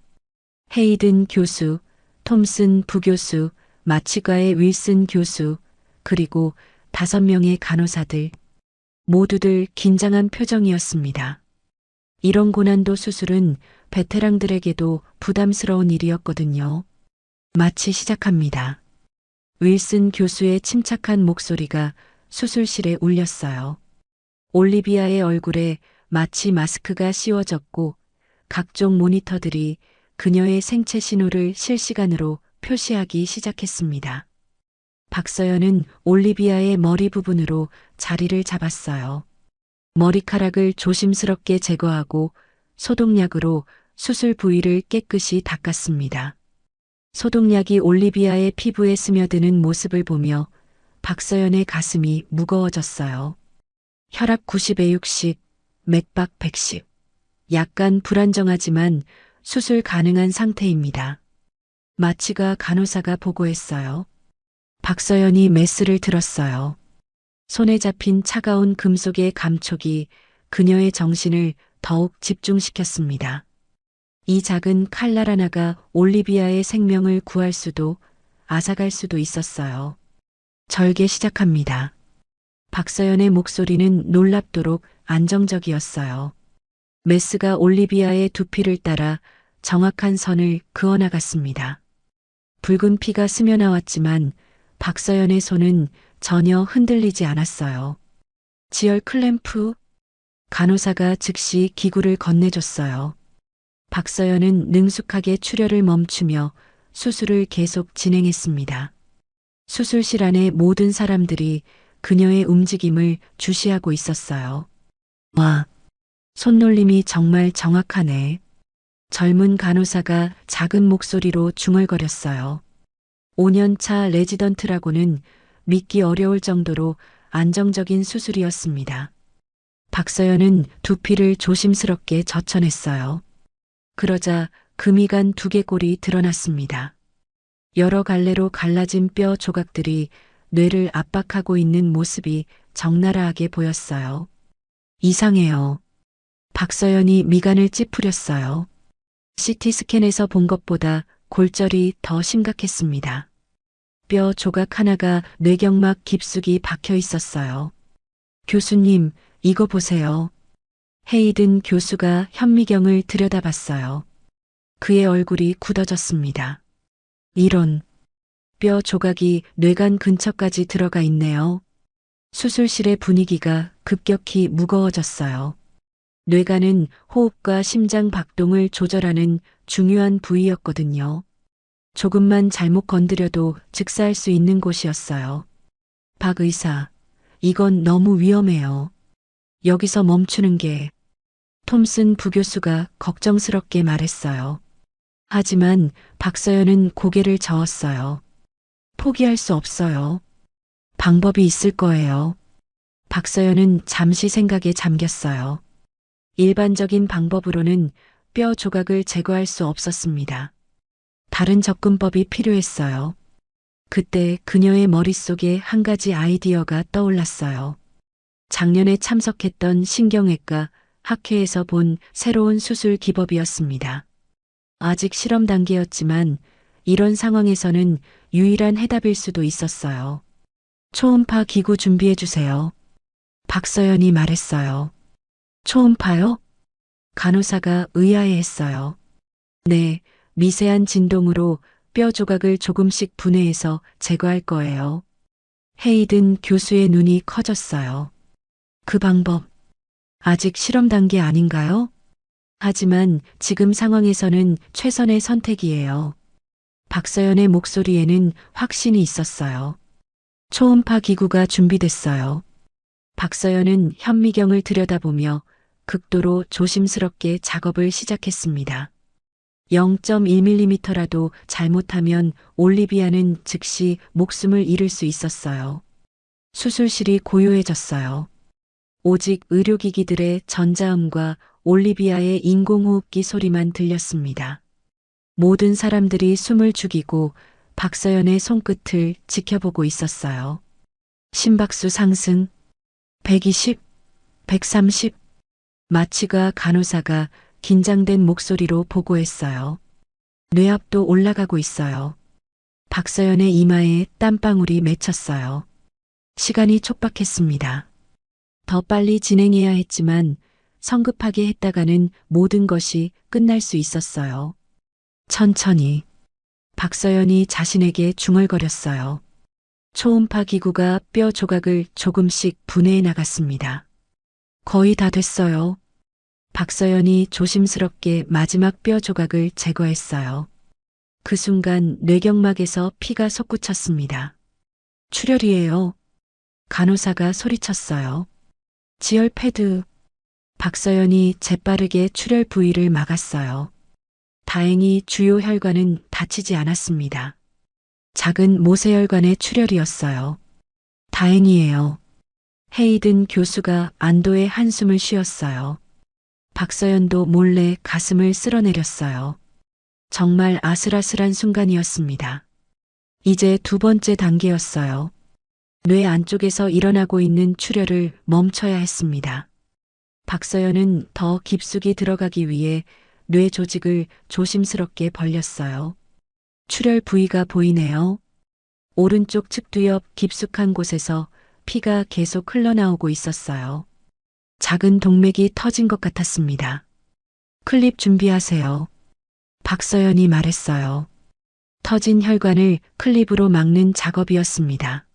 헤이든 교수, 톰슨 부교수, 마취과의 윌슨 교수, 그리고 5명의 간호사들. 모두들 긴장한 표정이었습니다. 이런 고난도 수술은 베테랑들에게도 부담스러운 일이었거든요. 마취 시작합니다. 윌슨 교수의 침착한 목소리가 수술실에 울렸어요. 올리비아의 얼굴에 마취 마스크가 씌워졌고 각종 모니터들이 그녀의 생체 신호를 실시간으로 표시하기 시작했습니다. 박서연은 올리비아의 머리 부분으로 자리를 잡았어요. 머리카락을 조심스럽게 제거하고 소독약으로 수술 부위를 깨끗이 닦았습니다. 소독약이 올리비아의 피부에 스며드는 모습을 보며 박서연의 가슴이 무거워졌어요. 혈압 90에 60, 맥박 110. 약간 불안정하지만 수술 가능한 상태입니다. 마취가 간호사가 보고했어요. 박서연이 메스를 들었어요. 손에 잡힌 차가운 금속의 감촉이 그녀의 정신을 더욱 집중시켰습니다. 이 작은 칼날 하나가 올리비아의 생명을 구할 수도 앗아갈 수도 있었어요. 절개 시작합니다. 박서연의 목소리는 놀랍도록 안정적이었어요. 메스가 올리비아의 두피를 따라 정확한 선을 그어나갔습니다. 붉은 피가 스며나왔지만 박서연의 손은 전혀 흔들리지 않았어요. 지열 클램프, 간호사가 즉시 기구를 건네줬어요. 박서연은 능숙하게 출혈을 멈추며 수술을 계속 진행했습니다. 수술실 안의 모든 사람들이 그녀의 움직임을 주시하고 있었어요. 와, 손놀림이 정말 정확하네. 젊은 간호사가 작은 목소리로 중얼거렸어요. 5년차 레지던트라고는 믿기 어려울 정도로 안정적인 수술이었습니다. 박서연은 두피를 조심스럽게 젖혀냈어요. 그러자 금이간 두개골이 드러났습니다. 여러 갈래로 갈라진 뼈 조각들이 뇌를 압박하고 있는 모습이 적나라하게 보였어요. 이상해요. 박서연이 미간을 찌푸렸어요. CT 스캔에서 본 것보다 골절이 더 심각했습니다. 뼈 조각 하나가 뇌경막 깊숙이 박혀 있었어요. 교수님, 이거 보세요. 헤이든 교수가 현미경을 들여다봤어요. 그의 얼굴이 굳어졌습니다. 이런, 뼈 조각이 뇌관 근처까지 들어가 있네요. 수술실의 분위기가 급격히 무거워졌어요. 뇌관은 호흡과 심장 박동을 조절하는 중요한 부위였거든요. 조금만 잘못 건드려도 즉사할 수 있는 곳이었어요. 박 의사, 이건 너무 위험해요. 여기서 멈추는 게, 톰슨 부교수가 걱정스럽게 말했어요. 하지만 박서연은 고개를 저었어요. 포기할 수 없어요. 방법이 있을 거예요. 박서연은 잠시 생각에 잠겼어요. 일반적인 방법으로는 뼈 조각을 제거할 수 없었습니다. 다른 접근법이 필요했어요. 그때 그녀의 머릿속에 한 가지 아이디어가 떠올랐어요. 작년에 참석했던 신경외과 학회에서 본 새로운 수술 기법이었습니다. 아직 실험 단계였지만 이런 상황에서는 유일한 해답일 수도 있었어요. 초음파 기구 준비해 주세요. 박서연이 말했어요. 초음파요? 간호사가 의아해했어요. 네, 미세한 진동으로 뼈 조각을 조금씩 분해해서 제거할 거예요. 헤이든 교수의 눈이 커졌어요. 그 방법, 아직 실험 단계 아닌가요? 하지만 지금 상황에서는 최선의 선택이에요. 박서연의 목소리에는 확신이 있었어요. 초음파 기구가 준비됐어요. 박서연은 현미경을 들여다보며 극도로 조심스럽게 작업을 시작했습니다. 0.1mm라도 잘못하면 올리비아는 즉시 목숨을 잃을 수 있었어요. 수술실이 고요해졌어요. 오직 의료기기들의 전자음과 올리비아의 인공호흡기 소리만 들렸습니다. 모든 사람들이 숨을 죽이고 박서연의 손끝을 지켜보고 있었어요. 심박수 상승, 120, 130, 마취가 간호사가 긴장된 목소리로 보고했어요. 뇌압도 올라가고 있어요. 박서연의 이마에 땀방울이 맺혔어요. 시간이 촉박했습니다. 더 빨리 진행해야 했지만 성급하게 했다가는 모든 것이 끝날 수 있었어요. 천천히. 박서연이 자신에게 중얼거렸어요. 초음파 기구가 뼈 조각을 조금씩 분해해 나갔습니다. 거의 다 됐어요. 박서연이 조심스럽게 마지막 뼈 조각을 제거했어요. 그 순간 뇌경막에서 피가 솟구쳤습니다. 출혈이에요. 간호사가 소리쳤어요. 지혈 패드. 박서연이 재빠르게 출혈 부위를 막았어요. 다행히 주요 혈관은 다치지 않았습니다. 작은 모세혈관의 출혈이었어요. 다행이에요. 헤이든 교수가 안도의 한숨을 쉬었어요. 박서연도 몰래 가슴을 쓸어내렸어요. 정말 아슬아슬한 순간이었습니다. 이제 두 번째 단계였어요. 뇌 안쪽에서 일어나고 있는 출혈을 멈춰야 했습니다. 박서연은 더 깊숙이 들어가기 위해 뇌 조직을 조심스럽게 벌렸어요. 출혈 부위가 보이네요. 오른쪽 측두 옆 깊숙한 곳에서 피가 계속 흘러나오고 있었어요. 작은 동맥이 터진 것 같았습니다. 클립 준비하세요. 박서연이 말했어요. 터진 혈관을 클립으로 막는 작업이었습니다.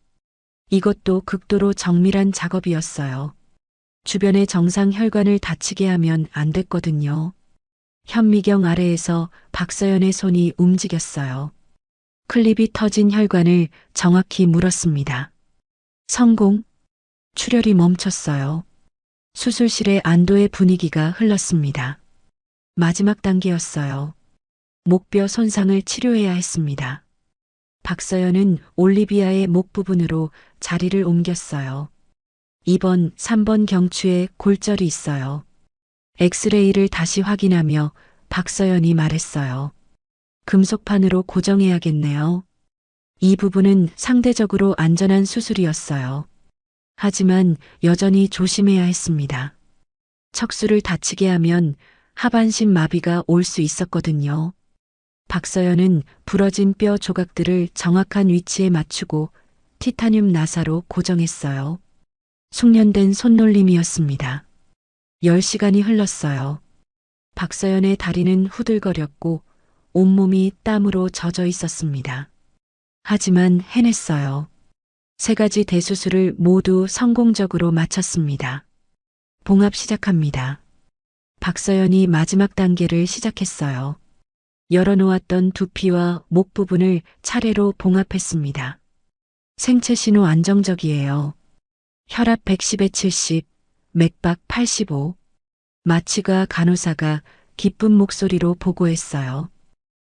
이것도 극도로 정밀한 작업이었어요. 주변의 정상 혈관을 다치게 하면 안 됐거든요. 현미경 아래에서 박서연의 손이 움직였어요. 클립이 터진 혈관을 정확히 물었습니다. 성공. 출혈이 멈췄어요. 수술실의 안도의 분위기가 흘렀습니다. 마지막 단계였어요. 목뼈 손상을 치료해야 했습니다. 박서연은 올리비아의 목 부분으로 자리를 옮겼어요. 2번, 3번 경추에 골절이 있어요. 엑스레이를 다시 확인하며 박서연이 말했어요. 금속판으로 고정해야겠네요. 이 부분은 상대적으로 안전한 수술이었어요. 하지만 여전히 조심해야 했습니다. 척수를 다치게 하면 하반신 마비가 올 수 있었거든요. 박서연은 부러진 뼈 조각들을 정확한 위치에 맞추고 티타늄 나사로 고정했어요. 숙련된 손놀림이었습니다. 10시간이 흘렀어요. 박서연의 다리는 후들거렸고 온몸이 땀으로 젖어 있었습니다. 하지만 해냈어요. 3가지 대수술을 모두 성공적으로 마쳤습니다. 봉합 시작합니다. 박서연이 마지막 단계를 시작했어요. 열어놓았던 두피와 목 부분을 차례로 봉합했습니다. 생체 신호 안정적이에요. 혈압 110에 70, 맥박 85. 마취가 간호사가 기쁜 목소리로 보고했어요.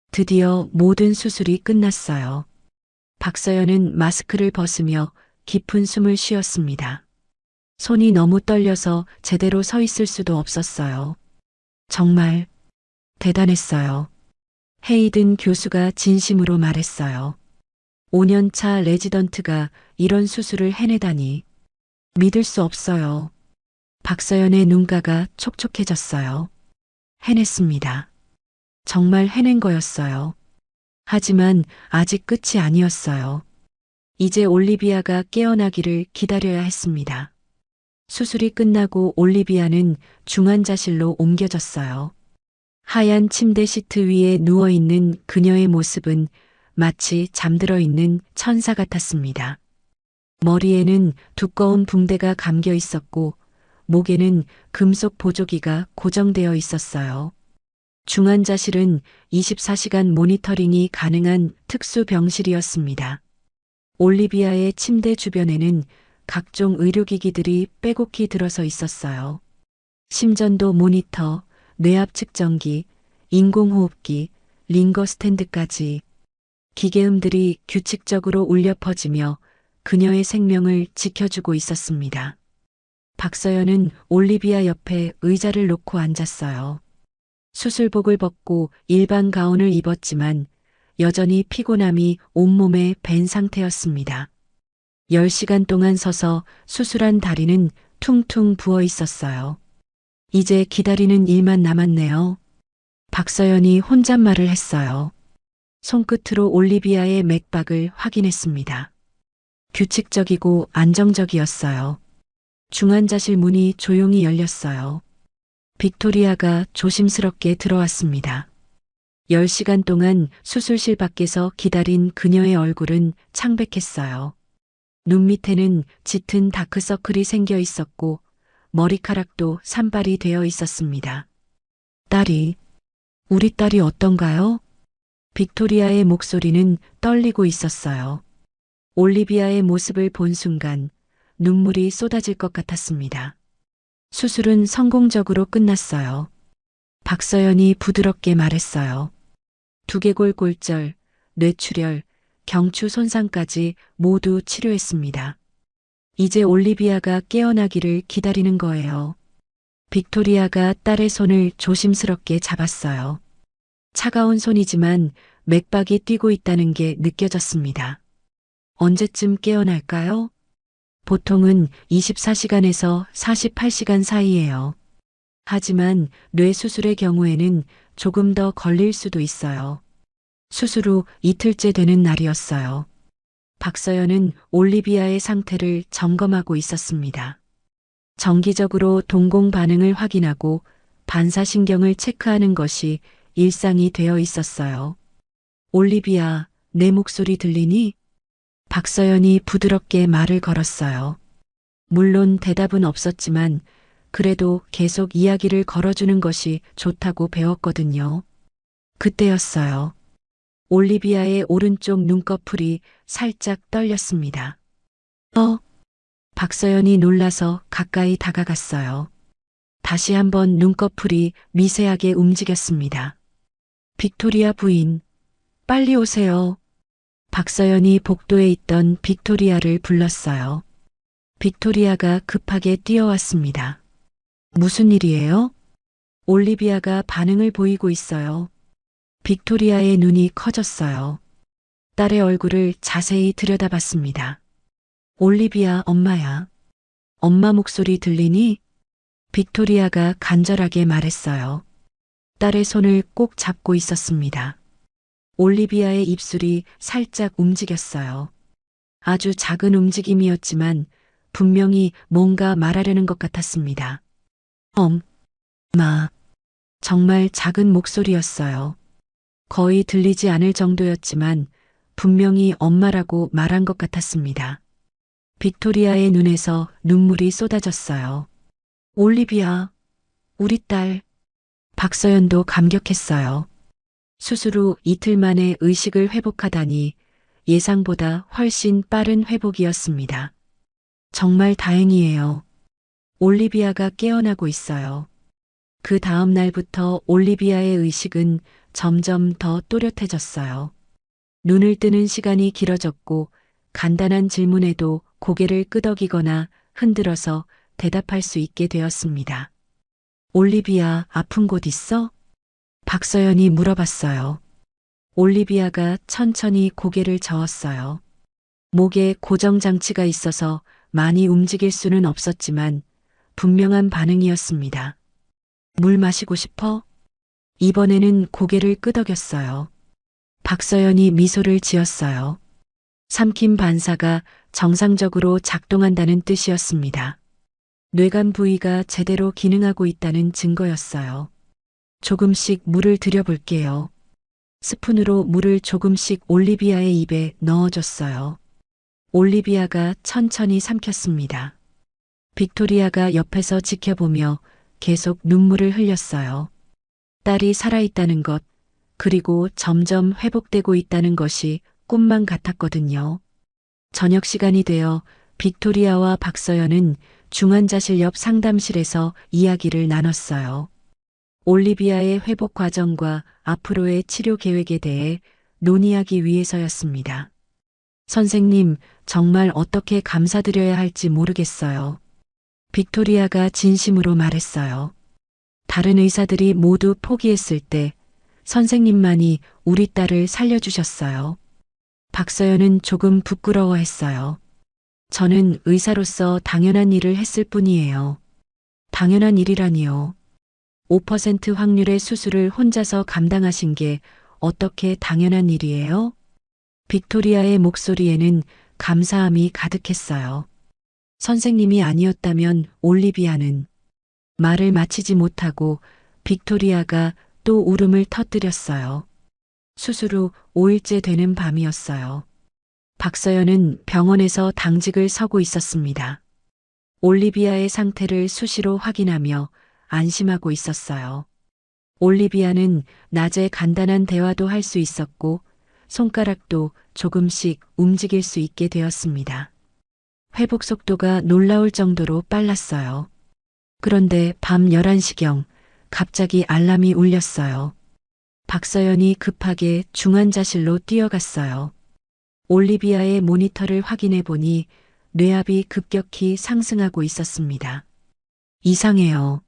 드디어 모든 수술이 끝났어요. 박서연은 마스크를 벗으며 깊은 숨을 쉬었습니다. 손이 너무 떨려서 제대로 서 있을 수도 없었어요. 정말 대단했어요. 헤이든 교수가 진심으로 말했어요. 5년차 레지던트가 이런 수술을 해내다니. 믿을 수 없어요. 박서연의 눈가가 촉촉해졌어요. 해냈습니다. 정말 해낸 거였어요. 하지만 아직 끝이 아니었어요. 이제 올리비아가 깨어나기를 기다려야 했습니다. 수술이 끝나고 올리비아는 중환자실로 옮겨졌어요. 하얀 침대 시트 위에 누워있는 그녀의 모습은 마치 잠들어 있는 천사 같았습니다. 머리에는 두꺼운 붕대가 감겨 있었고 목에는 금속 보조기가 고정되어 있었어요. 중환자실은 24시간 모니터링이 가능한 특수 병실이었습니다. 올리비아의 침대 주변에는 각종 의료기기들이 빼곡히 들어서 있었어요. 심전도 모니터, 뇌압 측정기, 인공호흡기, 링거 스탠드까지 기계음들이 규칙적으로 울려 퍼지며 그녀의 생명을 지켜주고 있었습니다. 박서연은 올리비아 옆에 의자를 놓고 앉았어요. 수술복을 벗고 일반 가운을 입었지만 여전히 피곤함이 온몸에 밴 상태였습니다. 10시간 동안 서서 수술한 다리는 퉁퉁 부어 있었어요. 이제 기다리는 일만 남았네요. 박서연이 혼잣말을 했어요. 손끝으로 올리비아의 맥박을 확인했습니다. 규칙적이고 안정적이었어요. 중환자실 문이 조용히 열렸어요. 빅토리아가 조심스럽게 들어왔습니다. 10시간 동안 수술실 밖에서 기다린 그녀의 얼굴은 창백했어요. 눈 밑에는 짙은 다크서클이 생겨 있었고 머리카락도 산발이 되어 있었습니다. 우리 딸이 어떤가요? 빅토리아의 목소리는 떨리고 있었어요. 올리비아의 모습을 본 순간 눈물이 쏟아질 것 같았습니다. 수술은 성공적으로 끝났어요. 박서연이 부드럽게 말했어요. 두개골 골절, 뇌출혈, 경추 손상까지 모두 치료했습니다. 이제 올리비아가 깨어나기를 기다리는 거예요. 빅토리아가 딸의 손을 조심스럽게 잡았어요. 차가운 손이지만 맥박이 뛰고 있다는 게 느껴졌습니다. 언제쯤 깨어날까요? 보통은 24시간에서 48시간 사이예요. 하지만 뇌 수술의 경우에는 조금 더 걸릴 수도 있어요. 수술 후 이틀째 되는 날이었어요. 박서연은 올리비아의 상태를 점검하고 있었습니다. 정기적으로 동공 반응을 확인하고 반사신경을 체크하는 것이 일상이 되어 있었어요. 올리비아, 내 목소리 들리니? 박서연이 부드럽게 말을 걸었어요. 물론 대답은 없었지만 그래도 계속 이야기를 걸어주는 것이 좋다고 배웠거든요. 그때였어요. 올리비아의 오른쪽 눈꺼풀이 살짝 떨렸습니다. 박서연이 놀라서 가까이 다가갔어요. 다시 한번 눈꺼풀이 미세하게 움직였습니다. 빅토리아 부인, 빨리 오세요. 박서연이 복도에 있던 빅토리아를 불렀어요. 빅토리아가 급하게 뛰어왔습니다. 무슨 일이에요? 올리비아가 반응을 보이고 있어요. 빅토리아의 눈이 커졌어요. 딸의 얼굴을 자세히 들여다봤습니다. 올리비아 엄마야. 엄마 목소리 들리니? 빅토리아가 간절하게 말했어요. 딸의 손을 꼭 잡고 있었습니다. 올리비아의 입술이 살짝 움직였어요. 아주 작은 움직임이었지만 분명히 뭔가 말하려는 것 같았습니다. 엄마. 정말 작은 목소리였어요. 거의 들리지 않을 정도였지만 분명히 엄마라고 말한 것 같았습니다. 빅토리아의 눈에서 눈물이 쏟아졌어요. 올리비아, 우리 딸. 박서연도 감격했어요. 수술 후 이틀 만에 의식을 회복하다니 예상보다 훨씬 빠른 회복이었습니다. 정말 다행이에요. 올리비아가 깨어나고 있어요. 그 다음 날부터 올리비아의 의식은 점점 더 또렷해졌어요. 눈을 뜨는 시간이 길어졌고 간단한 질문에도 고개를 끄덕이거나 흔들어서 대답할 수 있게 되었습니다. 올리비아, 아픈 곳 있어? 박서연이 물어봤어요. 올리비아가 천천히 고개를 저었어요. 목에 고정장치가 있어서 많이 움직일 수는 없었지만 분명한 반응이었습니다. 물 마시고 싶어? 이번에는 고개를 끄덕였어요. 박서연이 미소를 지었어요. 삼킴 반사가 정상적으로 작동한다는 뜻이었습니다. 뇌간 부위가 제대로 기능하고 있다는 증거였어요. 조금씩 물을 들여볼게요. 스푼으로 물을 조금씩 올리비아의 입에 넣어줬어요. 올리비아가 천천히 삼켰습니다. 빅토리아가 옆에서 지켜보며 계속 눈물을 흘렸어요. 딸이 살아있다는 것, 그리고 점점 회복되고 있다는 것이 꿈만 같았거든요. 저녁 시간이 되어 빅토리아와 박서연은 중환자실 옆 상담실에서 이야기를 나눴어요. 올리비아의 회복 과정과 앞으로의 치료 계획에 대해 논의하기 위해서였습니다. 선생님, 정말 어떻게 감사드려야 할지 모르겠어요. 빅토리아가 진심으로 말했어요. 다른 의사들이 모두 포기했을 때 선생님만이 우리 딸을 살려주셨어요. 박서연은 조금 부끄러워했어요. 저는 의사로서 당연한 일을 했을 뿐이에요. 당연한 일이라니요. 5% 확률의 수술을 혼자서 감당하신 게 어떻게 당연한 일이에요? 빅토리아의 목소리에는 감사함이 가득했어요. 선생님이 아니었다면 올리비아는 말을 마치지 못하고 빅토리아가 또 울음을 터뜨렸어요. 수술 후 5일째 되는 밤이었어요. 박서연은 병원에서 당직을 서고 있었습니다. 올리비아의 상태를 수시로 확인하며 안심하고 있었어요. 올리비아는 낮에 간단한 대화도 할 수 있었고 손가락도 조금씩 움직일 수 있게 되었습니다. 회복 속도가 놀라울 정도로 빨랐어요. 그런데 밤 11시경 갑자기 알람이 울렸어요. 박서연이 급하게 중환자실로 뛰어갔어요. 올리비아의 모니터를 확인해 보니 뇌압이 급격히 상승하고 있었습니다. 이상해요.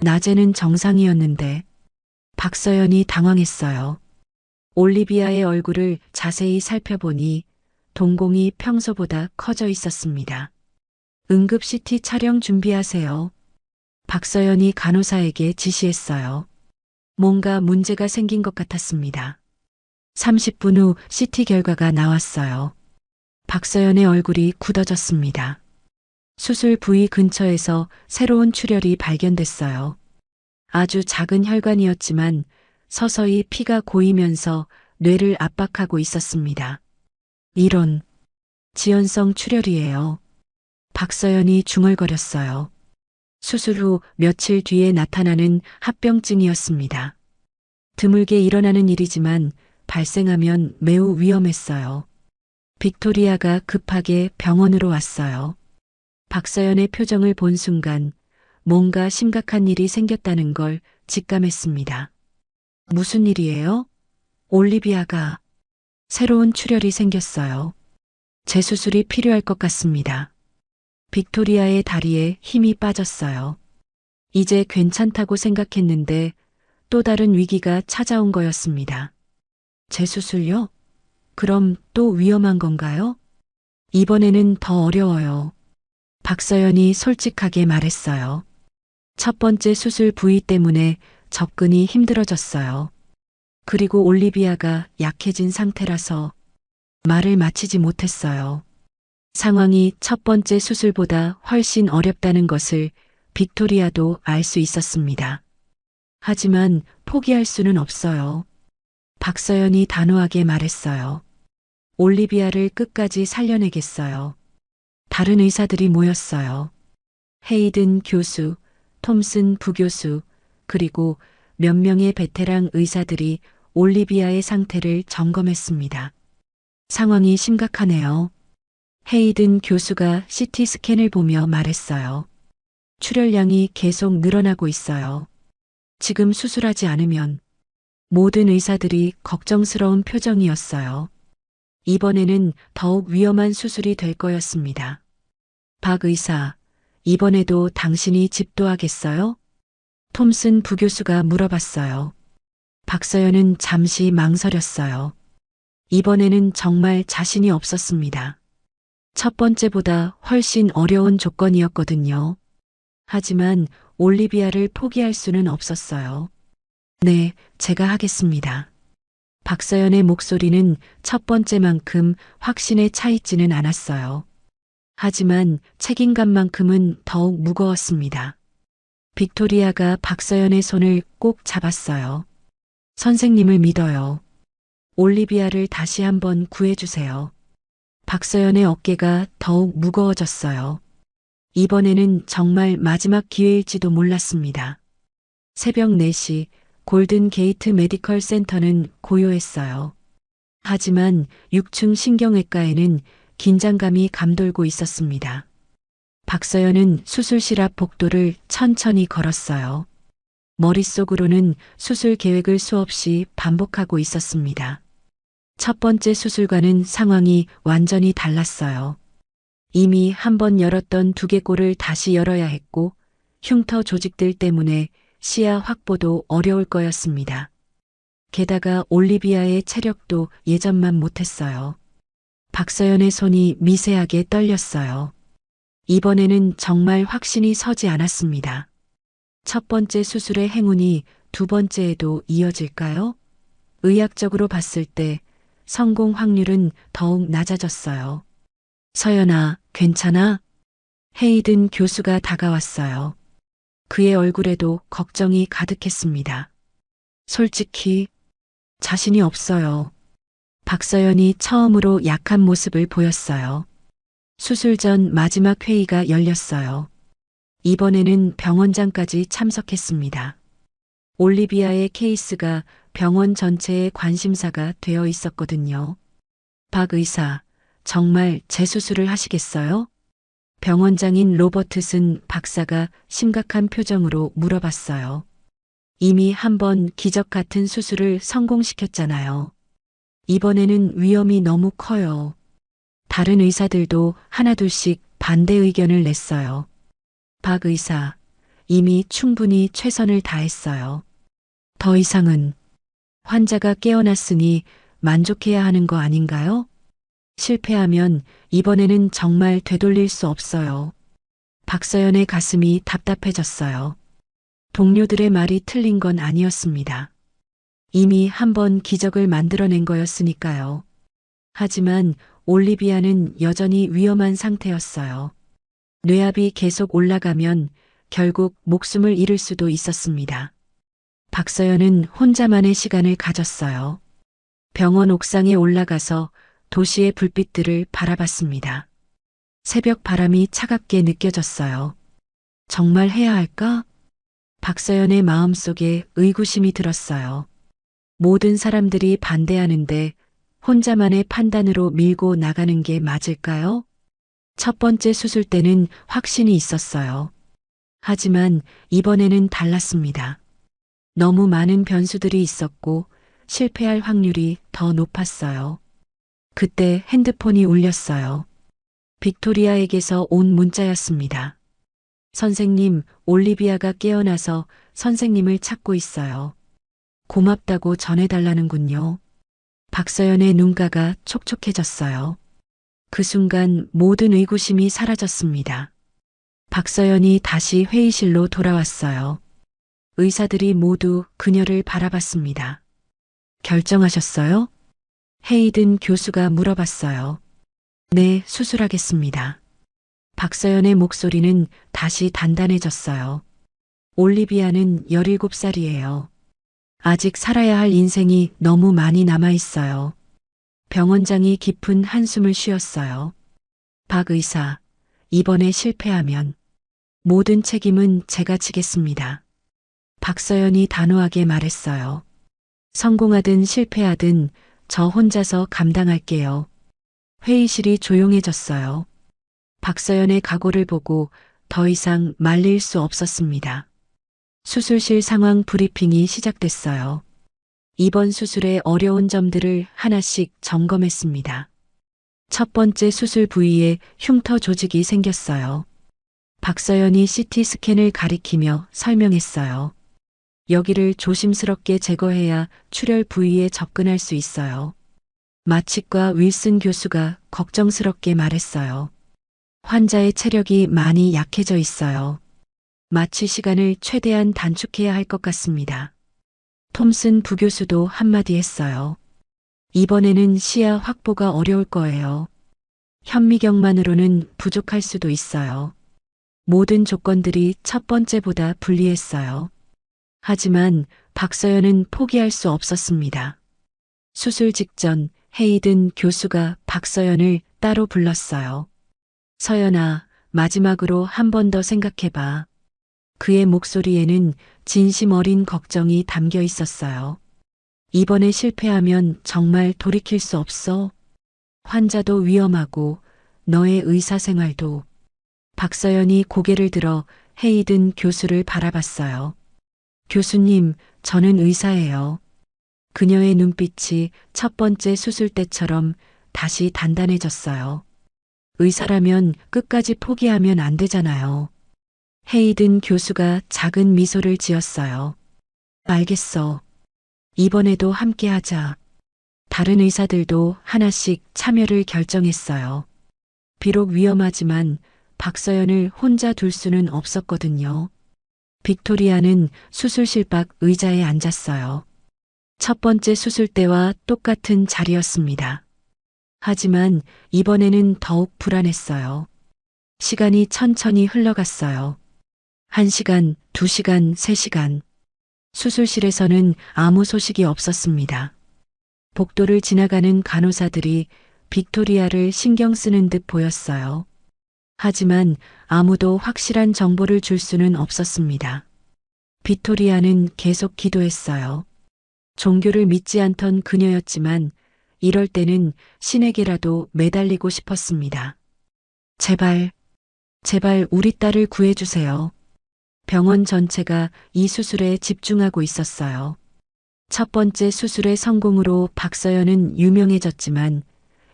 낮에는 정상이었는데 박서연이 당황했어요. 올리비아의 얼굴을 자세히 살펴보니 동공이 평소보다 커져 있었습니다. 응급 CT 촬영 준비하세요. 박서연이 간호사에게 지시했어요. 뭔가 문제가 생긴 것 같았습니다. 30분 후 CT 결과가 나왔어요. 박서연의 얼굴이 굳어졌습니다. 수술 부위 근처에서 새로운 출혈이 발견됐어요. 아주 작은 혈관이었지만 서서히 피가 고이면서 뇌를 압박하고 있었습니다. 이런 지연성 출혈이에요. 박서연이 중얼거렸어요. 수술 후 며칠 뒤에 나타나는 합병증이었습니다. 드물게 일어나는 일이지만 발생하면 매우 위험했어요. 빅토리아가 급하게 병원으로 왔어요. 박서연의 표정을 본 순간 뭔가 심각한 일이 생겼다는 걸 직감했습니다. 무슨 일이에요? 올리비아가 새로운 출혈이 생겼어요. 재수술이 필요할 것 같습니다. 빅토리아의 다리에 힘이 빠졌어요. 이제 괜찮다고 생각했는데 또 다른 위기가 찾아온 거였습니다. 재수술요? 그럼 또 위험한 건가요? 이번에는 더 어려워요. 박서연이 솔직하게 말했어요. 첫 번째 수술 부위 때문에 접근이 힘들어졌어요. 그리고 올리비아가 약해진 상태라서 말을 마치지 못했어요. 상황이 첫 번째 수술보다 훨씬 어렵다는 것을 빅토리아도 알 수 있었습니다. 하지만 포기할 수는 없어요. 박서연이 단호하게 말했어요. 올리비아를 끝까지 살려내겠어요. 다른 의사들이 모였어요. 헤이든 교수, 톰슨 부교수, 그리고 몇 명의 베테랑 의사들이 올리비아의 상태를 점검했습니다. 상황이 심각하네요. 헤이든 교수가 CT 스캔을 보며 말했어요. 출혈량이 계속 늘어나고 있어요. 지금 수술하지 않으면 모든 의사들이 걱정스러운 표정이었어요. 이번에는 더욱 위험한 수술이 될 거였습니다. 박 의사, 이번에도 당신이 집도하겠어요? 톰슨 부교수가 물어봤어요. 박서연은 잠시 망설였어요. 이번에는 정말 자신이 없었습니다. 첫 번째보다 훨씬 어려운 조건이었거든요. 하지만 올리비아를 포기할 수는 없었어요. 네, 제가 하겠습니다. 박서연의 목소리는 첫 번째만큼 확신에 차 있지는 않았어요. 하지만 책임감만큼은 더욱 무거웠습니다. 빅토리아가 박서연의 손을 꼭 잡았어요. 선생님을 믿어요. 올리비아를 다시 한번 구해주세요. 박서연의 어깨가 더욱 무거워졌어요. 이번에는 정말 마지막 기회일지도 몰랐습니다. 새벽 4시 골든 게이트 메디컬 센터는 고요했어요. 하지만 6층 신경외과에는 긴장감이 감돌고 있었습니다. 박서연은 수술실 앞 복도를 천천히 걸었어요. 머릿속으로는 수술 계획을 수없이 반복하고 있었습니다. 첫 번째 수술과는 상황이 완전히 달랐어요. 이미 한 번 열었던 두개골을 다시 열어야 했고 흉터 조직들 때문에 시야 확보도 어려울 거였습니다. 게다가 올리비아의 체력도 예전만 못했어요. 박서연의 손이 미세하게 떨렸어요. 이번에는 정말 확신이 서지 않았습니다. 첫 번째 수술의 행운이 두 번째에도 이어질까요? 의학적으로 봤을 때 성공 확률은 더욱 낮아졌어요. 서연아, 괜찮아? 헤이든 교수가 다가왔어요. 그의 얼굴에도 걱정이 가득했습니다. 솔직히 자신이 없어요. 박서연이 처음으로 약한 모습을 보였어요. 수술 전 마지막 회의가 열렸어요. 이번에는 병원장까지 참석했습니다. 올리비아의 케이스가 병원 전체의 관심사가 되어 있었거든요. 박 의사, 정말 재수술을 하시겠어요? 병원장인 로버트슨 박사가 심각한 표정으로 물어봤어요. 이미 한 번 기적 같은 수술을 성공시켰잖아요. 이번에는 위험이 너무 커요. 다른 의사들도 하나둘씩 반대 의견을 냈어요. 박 의사, 이미 충분히 최선을 다했어요. 더 이상은 환자가 깨어났으니 만족해야 하는 거 아닌가요? 실패하면 이번에는 정말 되돌릴 수 없어요. 박서연의 가슴이 답답해졌어요. 동료들의 말이 틀린 건 아니었습니다. 이미 한 번 기적을 만들어낸 거였으니까요. 하지만 올리비아는 여전히 위험한 상태였어요. 뇌압이 계속 올라가면 결국 목숨을 잃을 수도 있었습니다. 박서연은 혼자만의 시간을 가졌어요. 병원 옥상에 올라가서 도시의 불빛들을 바라봤습니다. 새벽 바람이 차갑게 느껴졌어요. 정말 해야 할까? 박서연의 마음속에 의구심이 들었어요. 모든 사람들이 반대하는데 혼자만의 판단으로 밀고 나가는 게 맞을까요? 첫 번째 수술 때는 확신이 있었어요. 하지만 이번에는 달랐습니다. 너무 많은 변수들이 있었고 실패할 확률이 더 높았어요. 그때 핸드폰이 울렸어요. 빅토리아에게서 온 문자였습니다. 선생님, 올리비아가 깨어나서 선생님을 찾고 있어요. 고맙다고 전해달라는군요. 박서연의 눈가가 촉촉해졌어요. 그 순간 모든 의구심이 사라졌습니다. 박서연이 다시 회의실로 돌아왔어요. 의사들이 모두 그녀를 바라봤습니다. 결정하셨어요? 헤이든 교수가 물어봤어요. 네, 수술하겠습니다. 박서연의 목소리는 다시 단단해졌어요. 올리비아는 17살이에요. 아직 살아야 할 인생이 너무 많이 남아 있어요. 병원장이 깊은 한숨을 쉬었어요. 박 의사, 이번에 실패하면 모든 책임은 제가 지겠습니다. 박서연이 단호하게 말했어요. 성공하든 실패하든 저 혼자서 감당할게요. 회의실이 조용해졌어요. 박서연의 각오를 보고 더 이상 말릴 수 없었습니다. 수술실 상황 브리핑이 시작됐어요. 이번 수술의 어려운 점들을 하나씩 점검했습니다. 첫 번째 수술 부위에 흉터 조직이 생겼어요. 박서연이 CT 스캔을 가리키며 설명했어요. 여기를 조심스럽게 제거해야 출혈 부위에 접근할 수 있어요. 마취과 윌슨 교수가 걱정스럽게 말했어요. 환자의 체력이 많이 약해져 있어요. 마취 시간을 최대한 단축해야 할 것 같습니다. 톰슨 부교수도 한마디 했어요. 이번에는 시야 확보가 어려울 거예요. 현미경만으로는 부족할 수도 있어요. 모든 조건들이 첫 번째보다 불리했어요. 하지만 박서연은 포기할 수 없었습니다. 수술 직전 헤이든 교수가 박서연을 따로 불렀어요. 서연아, 마지막으로 한 번 더 생각해봐. 그의 목소리에는 진심 어린 걱정이 담겨 있었어요. 이번에 실패하면 정말 돌이킬 수 없어. 환자도 위험하고 너의 의사생활도. 박서연이 고개를 들어 헤이든 교수를 바라봤어요. 교수님, 저는 의사예요. 그녀의 눈빛이 첫 번째 수술 때처럼 다시 단단해졌어요. 의사라면 끝까지 포기하면 안 되잖아요. 헤이든 교수가 작은 미소를 지었어요. 알겠어. 이번에도 함께 하자. 다른 의사들도 하나씩 참여를 결정했어요. 비록 위험하지만 박서연을 혼자 둘 수는 없었거든요. 빅토리아는 수술실 밖 의자에 앉았어요. 첫 번째 수술 때와 똑같은 자리였습니다. 하지만 이번에는 더욱 불안했어요. 시간이 천천히 흘러갔어요. 1시간, 2시간, 3시간. 수술실에서는 아무 소식이 없었습니다. 복도를 지나가는 간호사들이 빅토리아를 신경 쓰는 듯 보였어요. 하지만 아무도 확실한 정보를 줄 수는 없었습니다. 빅토리아는 계속 기도했어요. 종교를 믿지 않던 그녀였지만 이럴 때는 신에게라도 매달리고 싶었습니다. 제발, 제발 우리 딸을 구해주세요. 병원 전체가 이 수술에 집중하고 있었어요. 첫 번째 수술의 성공으로 박서연은 유명해졌지만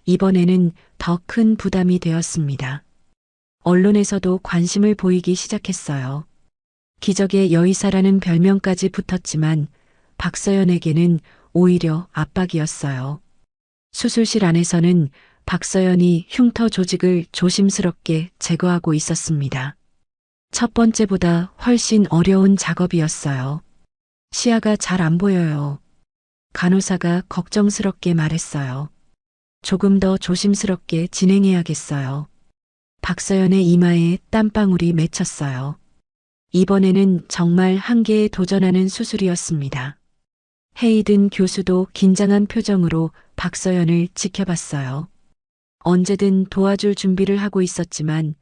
이번에는 더 큰 부담이 되었습니다. 언론에서도 관심을 보이기 시작했어요. 기적의 여의사라는 별명까지 붙었지만 박서연에게는 오히려 압박이었어요. 수술실 안에서는 박서연이 흉터 조직을 조심스럽게 제거하고 있었습니다. 첫 번째보다 훨씬 어려운 작업이었어요. 시야가 잘 안 보여요. 간호사가 걱정스럽게 말했어요. 조금 더 조심스럽게 진행해야겠어요. 박서연의 이마에 땀방울이 맺혔어요. 이번에는 정말 한계에 도전하는 수술이었습니다. 헤이든 교수도 긴장한 표정으로 박서연을 지켜봤어요. 언제든 도와줄 준비를 하고 있었지만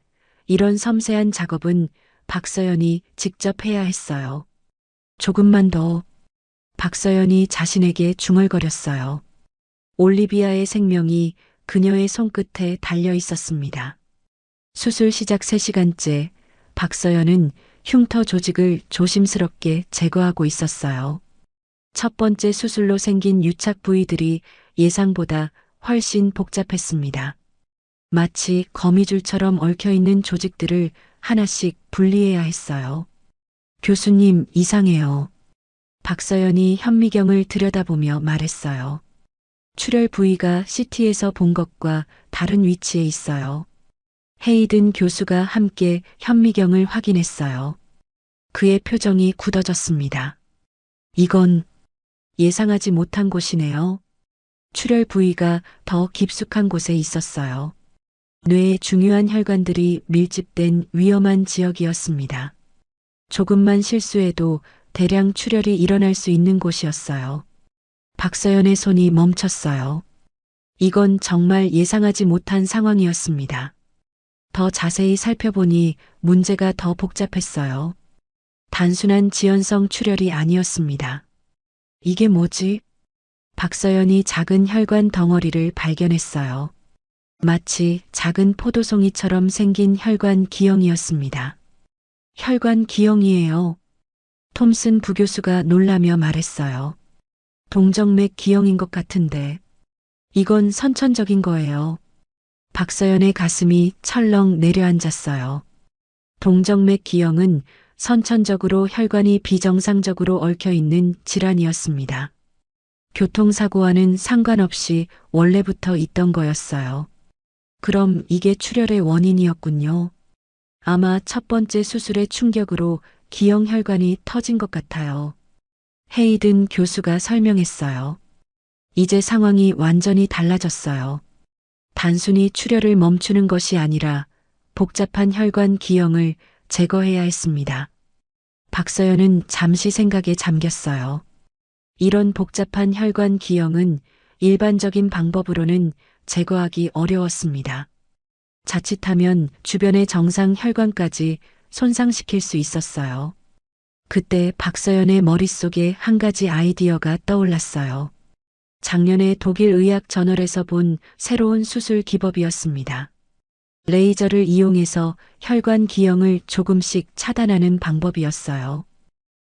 이런 섬세한 작업은 박서연이 직접 해야 했어요. 조금만 더. 박서연이 자신에게 중얼거렸어요. 올리비아의 생명이 그녀의 손끝에 달려 있었습니다. 수술 시작 3시간째 박서연은 흉터 조직을 조심스럽게 제거하고 있었어요. 첫 번째 수술로 생긴 유착 부위들이 예상보다 훨씬 복잡했습니다. 마치 거미줄처럼 얽혀있는 조직들을 하나씩 분리해야 했어요. 교수님, 이상해요. 박서연이 현미경을 들여다보며 말했어요. 출혈 부위가 CT에서 본 것과 다른 위치에 있어요. 헤이든 교수가 함께 현미경을 확인했어요. 그의 표정이 굳어졌습니다. 이건 예상하지 못한 곳이네요. 출혈 부위가 더 깊숙한 곳에 있었어요. 뇌의 중요한 혈관들이 밀집된 위험한 지역이었습니다. 조금만 실수해도 대량 출혈이 일어날 수 있는 곳이었어요. 박서연의 손이 멈췄어요. 이건 정말 예상하지 못한 상황이었습니다. 더 자세히 살펴보니 문제가 더 복잡했어요. 단순한 지연성 출혈이 아니었습니다. 이게 뭐지? 박서연이 작은 혈관 덩어리를 발견했어요. 마치 작은 포도송이처럼 생긴 혈관 기형이었습니다. 혈관 기형이에요. 톰슨 부교수가 놀라며 말했어요. 동정맥 기형인 것 같은데 이건 선천적인 거예요. 박서연의 가슴이 철렁 내려앉았어요. 동정맥 기형은 선천적으로 혈관이 비정상적으로 얽혀 있는 질환이었습니다. 교통사고와는 상관없이 원래부터 있던 거였어요. 그럼 이게 출혈의 원인이었군요. 아마 첫 번째 수술의 충격으로 기형 혈관이 터진 것 같아요. 헤이든 교수가 설명했어요. 이제 상황이 완전히 달라졌어요. 단순히 출혈을 멈추는 것이 아니라 복잡한 혈관 기형을 제거해야 했습니다. 박서연은 잠시 생각에 잠겼어요. 이런 복잡한 혈관 기형은 일반적인 방법으로는 제거하기 어려웠습니다. 자칫하면 주변의 정상 혈관까지 손상시킬 수 있었어요. 그때 박서연의 머릿속에 한 가지 아이디어가 떠올랐어요. 작년에 독일 의학 저널에서 본 새로운 수술 기법이었습니다. 레이저를 이용해서 혈관 기형을 조금씩 차단하는 방법이었어요.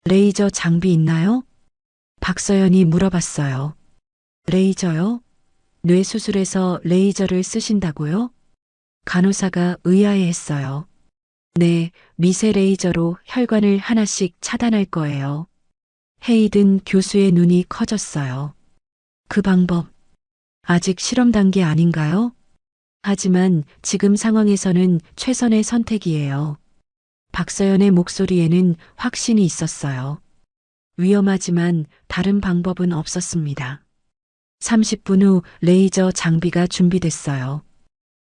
레이저 장비 있나요? 박서연이 물어봤어요. 레이저요? 뇌 수술에서 레이저를 쓰신다고요? 간호사가 의아해했어요. 네, 미세 레이저로 혈관을 하나씩 차단할 거예요. 헤이든 교수의 눈이 커졌어요. 그 방법, 아직 실험 단계 아닌가요? 하지만 지금 상황에서는 최선의 선택이에요. 박서연의 목소리에는 확신이 있었어요. 위험하지만 다른 방법은 없었습니다. 30분 후 레이저 장비가 준비됐어요.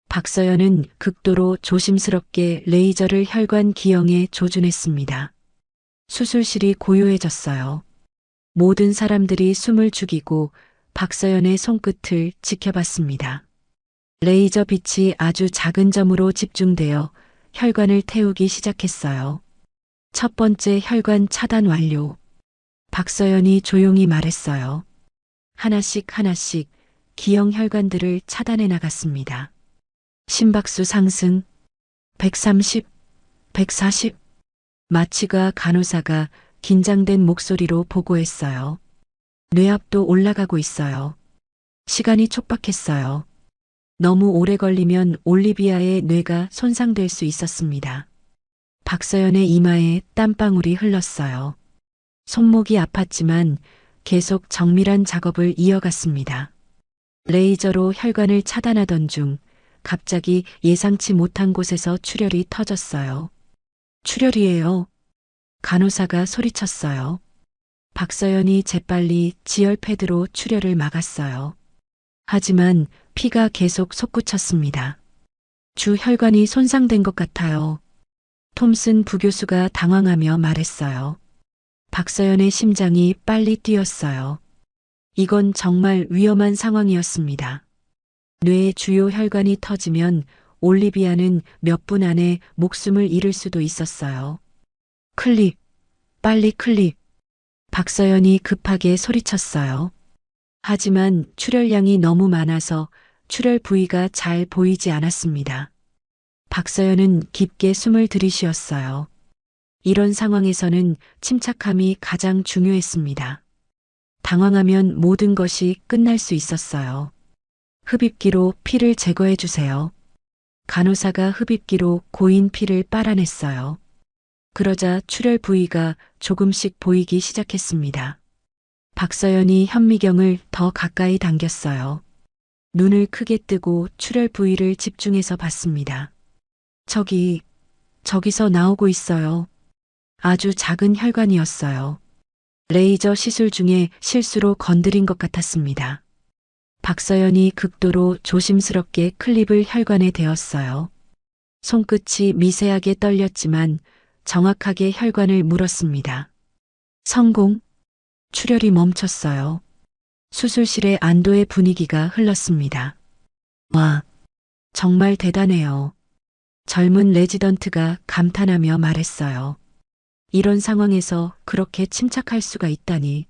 박서연은 극도로 조심스럽게 레이저를 혈관 기형에 조준했습니다. 수술실이 고요해졌어요. 모든 사람들이 숨을 죽이고 박서연의 손끝을 지켜봤습니다. 레이저 빛이 아주 작은 점으로 집중되어 혈관을 태우기 시작했어요. 첫 번째 혈관 차단 완료. 박서연이 조용히 말했어요. 하나씩 하나씩 기형 혈관들을 차단해 나갔습니다. 심박수 상승 130, 140. 마취가 간호사가 긴장된 목소리로 보고했어요. 뇌압도 올라가고 있어요. 시간이 촉박했어요. 너무 오래 걸리면 올리비아의 뇌가 손상될 수 있었습니다. 박서연의 이마에 땀방울이 흘렀어요. 손목이 아팠지만 계속 정밀한 작업을 이어갔습니다. 레이저로 혈관을 차단하던 중 갑자기 예상치 못한 곳에서 출혈이 터졌어요. 출혈이에요. 간호사가 소리쳤어요. 박서연이 재빨리 지혈 패드로 출혈을 막았어요. 하지만 피가 계속 솟구쳤습니다. 주 혈관이 손상된 것 같아요. 톰슨 부교수가 당황하며 말했어요. 박서연의 심장이 빨리 뛰었어요. 이건 정말 위험한 상황이었습니다. 뇌의 주요 혈관이 터지면 올리비아는 몇 분 안에 목숨을 잃을 수도 있었어요. 클립, 빨리 클립. 박서연이 급하게 소리쳤어요. 하지만 출혈량이 너무 많아서 출혈 부위가 잘 보이지 않았습니다. 박서연은 깊게 숨을 들이쉬었어요. 이런 상황에서는 침착함이 가장 중요했습니다. 당황하면 모든 것이 끝날 수 있었어요. 흡입기로 피를 제거해 주세요. 간호사가 흡입기로 고인 피를 빨아냈어요. 그러자 출혈 부위가 조금씩 보이기 시작했습니다. 박서연이 현미경을 더 가까이 당겼어요. 눈을 크게 뜨고 출혈 부위를 집중해서 봤습니다. 저기서 나오고 있어요. 아주 작은 혈관이었어요. 레이저 시술 중에 실수로 건드린 것 같았습니다. 박서연이 극도로 조심스럽게 클립을 혈관에 대었어요. 손끝이 미세하게 떨렸지만 정확하게 혈관을 물었습니다. 성공! 출혈이 멈췄어요. 수술실의 안도의 분위기가 흘렀습니다. 와, 정말 대단해요. 젊은 레지던트가 감탄하며 말했어요. 이런 상황에서 그렇게 침착할 수가 있다니.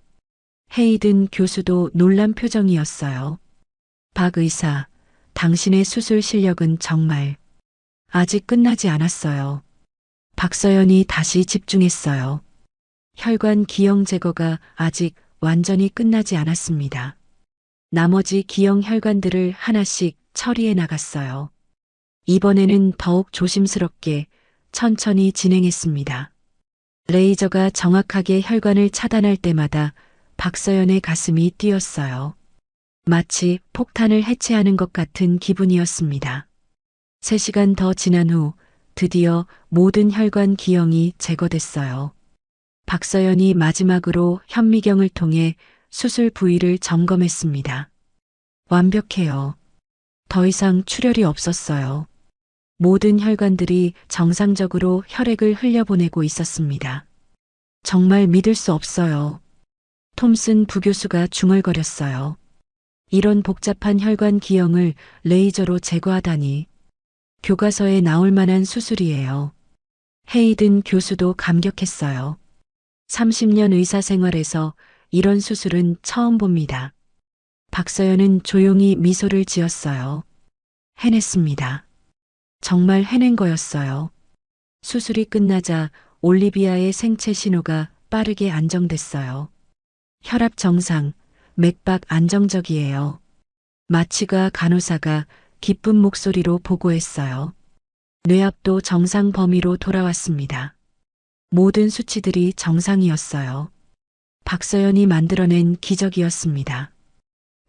헤이든 교수도 놀란 표정이었어요. 박 의사, 당신의 수술 실력은 정말 아직 끝나지 않았어요. 박서연이 다시 집중했어요. 혈관 기형 제거가 아직 완전히 끝나지 않았습니다. 나머지 기형 혈관들을 하나씩 처리해 나갔어요. 이번에는 더욱 조심스럽게 천천히 진행했습니다. 레이저가 정확하게 혈관을 차단할 때마다 박서연의 가슴이 뛰었어요. 마치 폭탄을 해체하는 것 같은 기분이었습니다. 3시간 더 지난 후 드디어 모든 혈관 기형이 제거됐어요. 박서연이 마지막으로 현미경을 통해 수술 부위를 점검했습니다. 완벽해요. 더 이상 출혈이 없었어요. 모든 혈관들이 정상적으로 혈액을 흘려보내고 있었습니다. 정말 믿을 수 없어요. 톰슨 부교수가 중얼거렸어요. 이런 복잡한 혈관 기형을 레이저로 제거하다니. 교과서에 나올 만한 수술이에요. 헤이든 교수도 감격했어요. 30년 의사 생활에서 이런 수술은 처음 봅니다. 박서연은 조용히 미소를 지었어요. 해냈습니다. 정말 해낸 거였어요. 수술이 끝나자 올리비아의 생체 신호가 빠르게 안정됐어요. 혈압 정상, 맥박 안정적이에요. 마취과 간호사가 기쁜 목소리로 보고했어요. 뇌압도 정상 범위로 돌아왔습니다. 모든 수치들이 정상이었어요. 박서연이 만들어낸 기적이었습니다.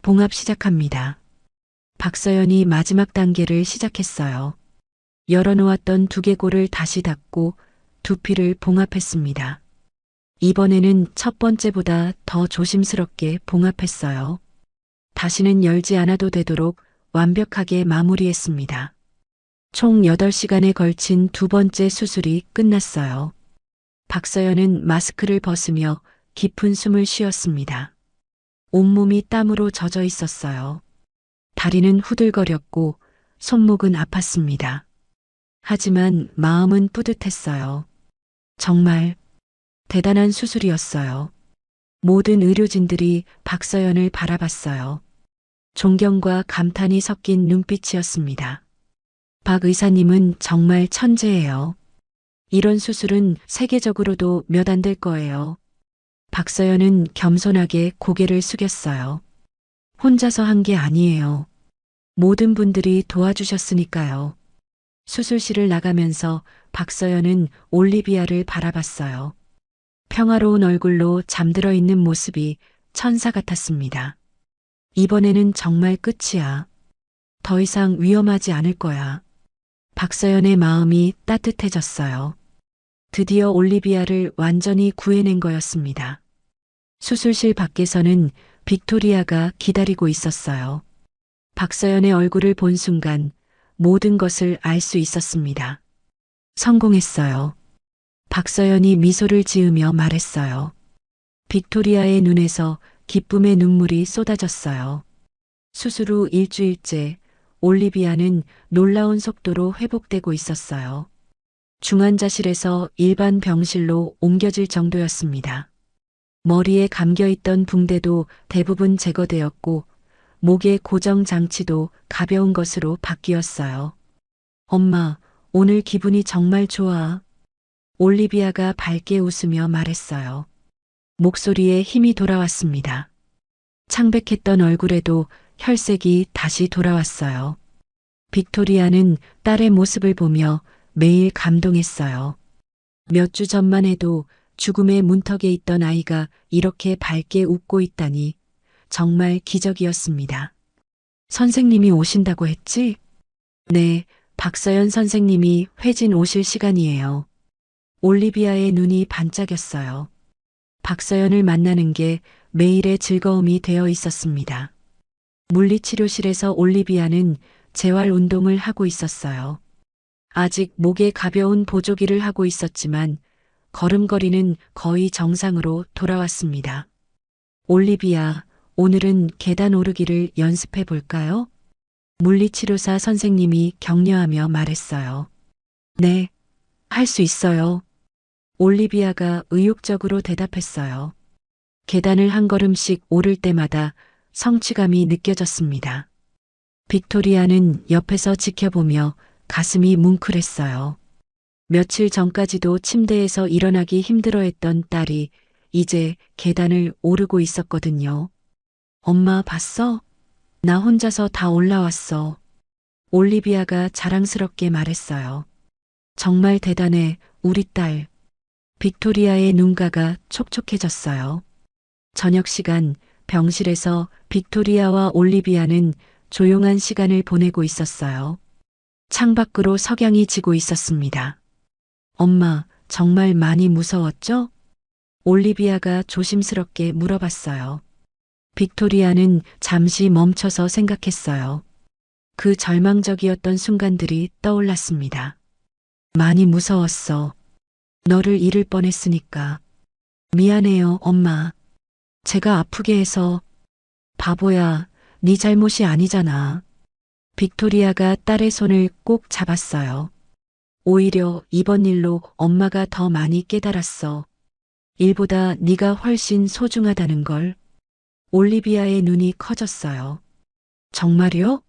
봉합 시작합니다. 박서연이 마지막 단계를 시작했어요. 열어놓았던 두개골을 다시 닫고 두피를 봉합했습니다. 이번에는 첫 번째보다 더 조심스럽게 봉합했어요. 다시는 열지 않아도 되도록 완벽하게 마무리했습니다. 총 8시간에 걸친 두 번째 수술이 끝났어요. 박서연은 마스크를 벗으며 깊은 숨을 쉬었습니다. 온몸이 땀으로 젖어 있었어요. 다리는 후들거렸고 손목은 아팠습니다. 하지만 마음은 뿌듯했어요. 정말 대단한 수술이었어요. 모든 의료진들이 박서연을 바라봤어요. 존경과 감탄이 섞인 눈빛이었습니다. 박 의사님은 정말 천재예요. 이런 수술은 세계적으로도 몇 안 될 거예요. 박서연은 겸손하게 고개를 숙였어요. 혼자서 한 게 아니에요. 모든 분들이 도와주셨으니까요. 수술실을 나가면서 박서연은 올리비아를 바라봤어요. 평화로운 얼굴로 잠들어 있는 모습이 천사 같았습니다. 이번에는 정말 끝이야. 더 이상 위험하지 않을 거야. 박서연의 마음이 따뜻해졌어요. 드디어 올리비아를 완전히 구해낸 거였습니다. 수술실 밖에서는 빅토리아가 기다리고 있었어요. 박서연의 얼굴을 본 순간 모든 것을 알 수 있었습니다. 성공했어요. 박서연이 미소를 지으며 말했어요. 빅토리아의 눈에서 기쁨의 눈물이 쏟아졌어요. 수술 후 일주일째 올리비아는 놀라운 속도로 회복되고 있었어요. 중환자실에서 일반 병실로 옮겨질 정도였습니다. 머리에 감겨있던 붕대도 대부분 제거되었고 목의 고정 장치도 가벼운 것으로 바뀌었어요. 엄마, 오늘 기분이 정말 좋아. 올리비아가 밝게 웃으며 말했어요. 목소리에 힘이 돌아왔습니다. 창백했던 얼굴에도 혈색이 다시 돌아왔어요. 빅토리아는 딸의 모습을 보며 매일 감동했어요. 몇 주 전만 해도 죽음의 문턱에 있던 아이가 이렇게 밝게 웃고 있다니 정말 기적이었습니다. 선생님이 오신다고 했지? 네, 박서연 선생님이 회진 오실 시간이에요. 올리비아의 눈이 반짝였어요. 박서연을 만나는 게 매일의 즐거움이 되어 있었습니다. 물리치료실에서 올리비아는 재활 운동을 하고 있었어요. 아직 목에 가벼운 보조기를 하고 있었지만 걸음걸이는 거의 정상으로 돌아왔습니다. 올리비아, 오늘은 계단 오르기를 연습해 볼까요? 물리치료사 선생님이 격려하며 말했어요. 네, 할 수 있어요. 올리비아가 의욕적으로 대답했어요. 계단을 한 걸음씩 오를 때마다 성취감이 느껴졌습니다. 빅토리아는 옆에서 지켜보며 가슴이 뭉클했어요. 며칠 전까지도 침대에서 일어나기 힘들어했던 딸이 이제 계단을 오르고 있었거든요. 엄마 봤어? 나 혼자서 다 올라왔어. 올리비아가 자랑스럽게 말했어요. 정말 대단해, 우리 딸. 빅토리아의 눈가가 촉촉해졌어요. 저녁 시간 병실에서 빅토리아와 올리비아는 조용한 시간을 보내고 있었어요. 창밖으로 석양이 지고 있었습니다. 엄마, 정말 많이 무서웠죠? 올리비아가 조심스럽게 물어봤어요. 빅토리아는 잠시 멈춰서 생각했어요. 그 절망적이었던 순간들이 떠올랐습니다. 많이 무서웠어. 너를 잃을 뻔했으니까. 미안해요, 엄마. 제가 아프게 해서. 바보야, 네 잘못이 아니잖아. 빅토리아가 딸의 손을 꼭 잡았어요. 오히려 이번 일로 엄마가 더 많이 깨달았어. 일보다 네가 훨씬 소중하다는 걸. 올리비아의 눈이 커졌어요. 정말요?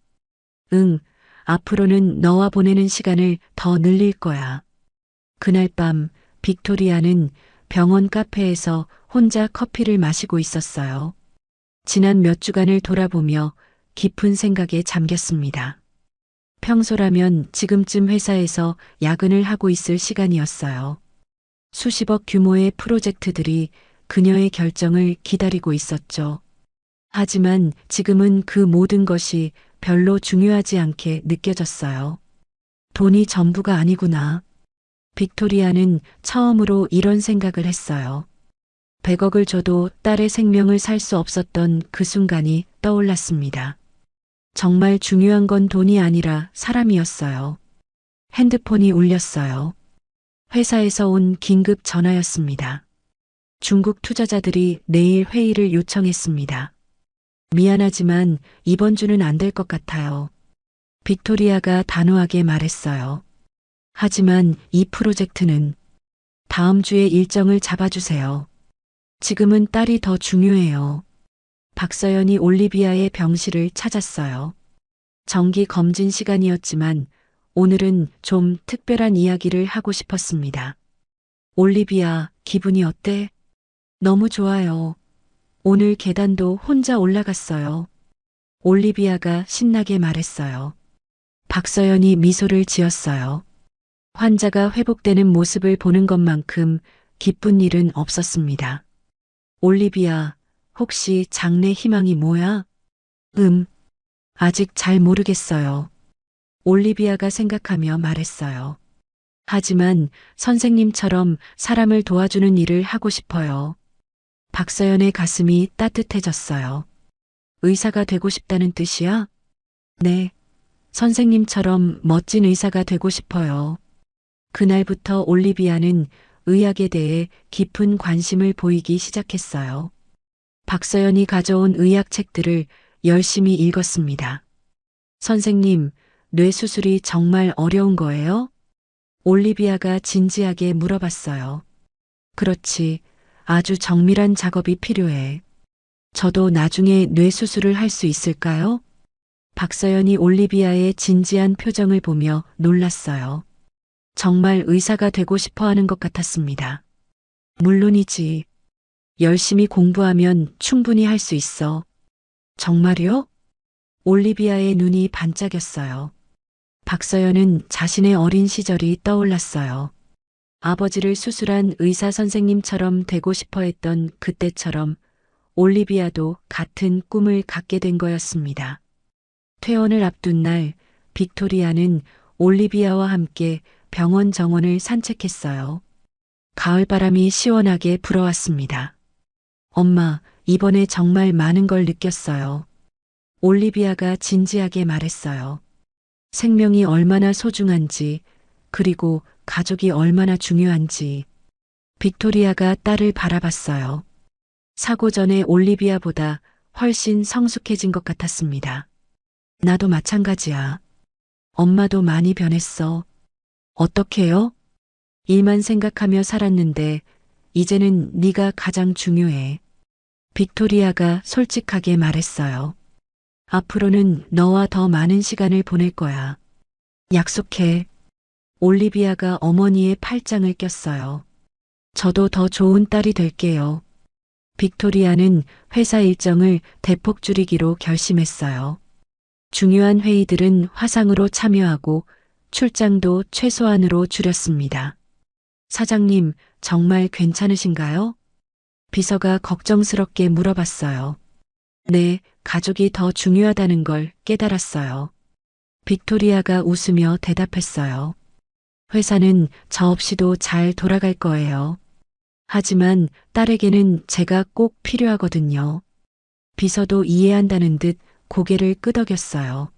응, 앞으로는 너와 보내는 시간을 더 늘릴 거야. 그날 밤 빅토리아는 병원 카페에서 혼자 커피를 마시고 있었어요. 지난 몇 주간을 돌아보며 깊은 생각에 잠겼습니다. 평소라면 지금쯤 회사에서 야근을 하고 있을 시간이었어요. 수십억 규모의 프로젝트들이 그녀의 결정을 기다리고 있었죠. 하지만 지금은 그 모든 것이 별로 중요하지 않게 느껴졌어요. 돈이 전부가 아니구나. 빅토리아는 처음으로 이런 생각을 했어요. 100억을 줘도 딸의 생명을 살 수 없었던 그 순간이 떠올랐습니다. 정말 중요한 건 돈이 아니라 사람이었어요. 핸드폰이 울렸어요. 회사에서 온 긴급 전화였습니다. 중국 투자자들이 내일 회의를 요청했습니다. 미안하지만 이번 주는 안 될 것 같아요. 빅토리아가 단호하게 말했어요. 하지만 이 프로젝트는 다음 주에 일정을 잡아주세요. 지금은 딸이 더 중요해요. 박서연이 올리비아의 병실을 찾았어요. 정기 검진 시간이었지만 오늘은 좀 특별한 이야기를 하고 싶었습니다. 올리비아, 기분이 어때? 너무 좋아요. 오늘 계단도 혼자 올라갔어요. 올리비아가 신나게 말했어요. 박서연이 미소를 지었어요. 환자가 회복되는 모습을 보는 것만큼 기쁜 일은 없었습니다. 올리비아, 혹시 장래 희망이 뭐야? 아직 잘 모르겠어요. 올리비아가 생각하며 말했어요. 하지만 선생님처럼 사람을 도와주는 일을 하고 싶어요. 박서연의 가슴이 따뜻해졌어요. 의사가 되고 싶다는 뜻이야? 네. 선생님처럼 멋진 의사가 되고 싶어요. 그날부터 올리비아는 의학에 대해 깊은 관심을 보이기 시작했어요. 박서연이 가져온 의학 책들을 열심히 읽었습니다. 선생님, 뇌 수술이 정말 어려운 거예요? 올리비아가 진지하게 물어봤어요. 그렇지. 아주 정밀한 작업이 필요해. 저도 나중에 뇌 수술을 할 수 있을까요? 박서연이 올리비아의 진지한 표정을 보며 놀랐어요. 정말 의사가 되고 싶어 하는 것 같았습니다. 물론이지. 열심히 공부하면 충분히 할 수 있어. 정말요? 올리비아의 눈이 반짝였어요. 박서연은 자신의 어린 시절이 떠올랐어요. 아버지를 수술한 의사 선생님처럼 되고 싶어 했던 그때처럼 올리비아도 같은 꿈을 갖게 된 거였습니다. 퇴원을 앞둔 날, 빅토리아는 올리비아와 함께 병원 정원을 산책했어요. 가을바람이 시원하게 불어왔습니다. 엄마, 이번에 정말 많은 걸 느꼈어요. 올리비아가 진지하게 말했어요. 생명이 얼마나 소중한지, 그리고 가족이 얼마나 중요한지. 빅토리아가 딸을 바라봤어요. 사고 전에 올리비아보다 훨씬 성숙해진 것 같았습니다. 나도 마찬가지야. 엄마도 많이 변했어. 어떻게요? 일만 생각하며 살았는데 이제는 네가 가장 중요해. 빅토리아가 솔직하게 말했어요. 앞으로는 너와 더 많은 시간을 보낼 거야. 약속해. 올리비아가 어머니의 팔짱을 꼈어요. 저도 더 좋은 딸이 될게요. 빅토리아는 회사 일정을 대폭 줄이기로 결심했어요. 중요한 회의들은 화상으로 참여하고 출장도 최소한으로 줄였습니다. 사장님, 정말 괜찮으신가요? 비서가 걱정스럽게 물어봤어요. 네, 가족이 더 중요하다는 걸 깨달았어요. 빅토리아가 웃으며 대답했어요. 회사는 저 없이도 잘 돌아갈 거예요. 하지만 딸에게는 제가 꼭 필요하거든요. 비서도 이해한다는 듯 고개를 끄덕였어요.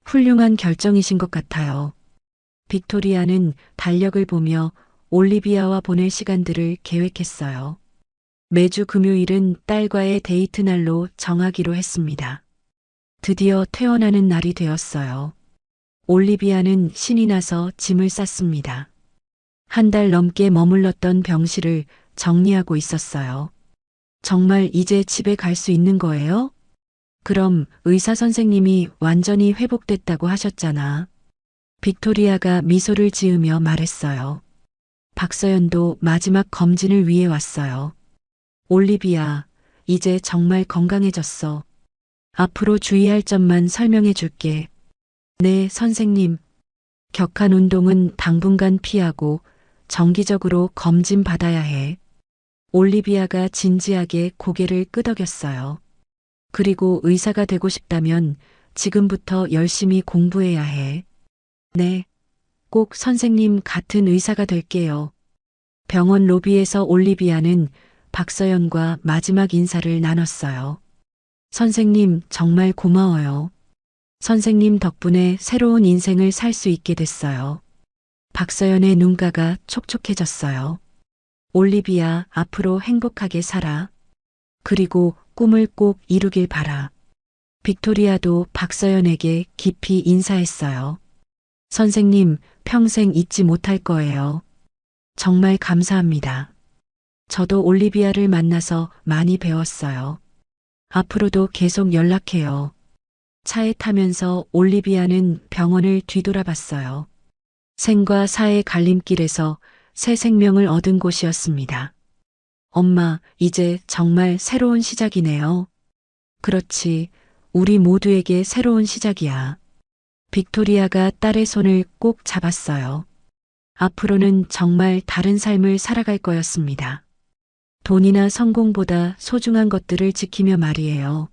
훌륭한 결정이신 것 같아요. 빅토리아는 달력을 보며 올리비아와 보낼 시간들을 계획했어요. 매주 금요일은 딸과의 데이트 날로 정하기로 했습니다. 드디어 퇴원하는 날이 되었어요. 올리비아는 신이 나서 짐을 쌌습니다. 한 달 넘게 머물렀던 병실을 정리하고 있었어요. 정말 이제 집에 갈 수 있는 거예요? 그럼 의사 선생님이 완전히 회복됐다고 하셨잖아. 빅토리아가 미소를 지으며 말했어요. 박서연도 마지막 검진을 위해 왔어요. 올리비아, 이제 정말 건강해졌어. 앞으로 주의할 점만 설명해 줄게. 네, 선생님. 격한 운동은 당분간 피하고 정기적으로 검진 받아야 해. 올리비아가 진지하게 고개를 끄덕였어요. 그리고 의사가 되고 싶다면 지금부터 열심히 공부해야 해. 네, 꼭 선생님 같은 의사가 될게요. 병원 로비에서 올리비아는 박서연과 마지막 인사를 나눴어요. 선생님 정말 고마워요. 선생님 덕분에 새로운 인생을 살 수 있게 됐어요. 박서연의 눈가가 촉촉해졌어요. 올리비아, 앞으로 행복하게 살아. 그리고 꿈을 꼭 이루길 바라. 빅토리아도 박서연에게 깊이 인사했어요. 선생님, 평생 잊지 못할 거예요. 정말 감사합니다. 저도 올리비아를 만나서 많이 배웠어요. 앞으로도 계속 연락해요. 차에 타면서 올리비아는 병원을 뒤돌아봤어요. 생과 사의 갈림길에서 새 생명을 얻은 곳이었습니다. 엄마, 이제 정말 새로운 시작이네요. 그렇지, 우리 모두에게 새로운 시작이야. 빅토리아가 딸의 손을 꼭 잡았어요. 앞으로는 정말 다른 삶을 살아갈 거였습니다. 돈이나 성공보다 소중한 것들을 지키며 말이에요.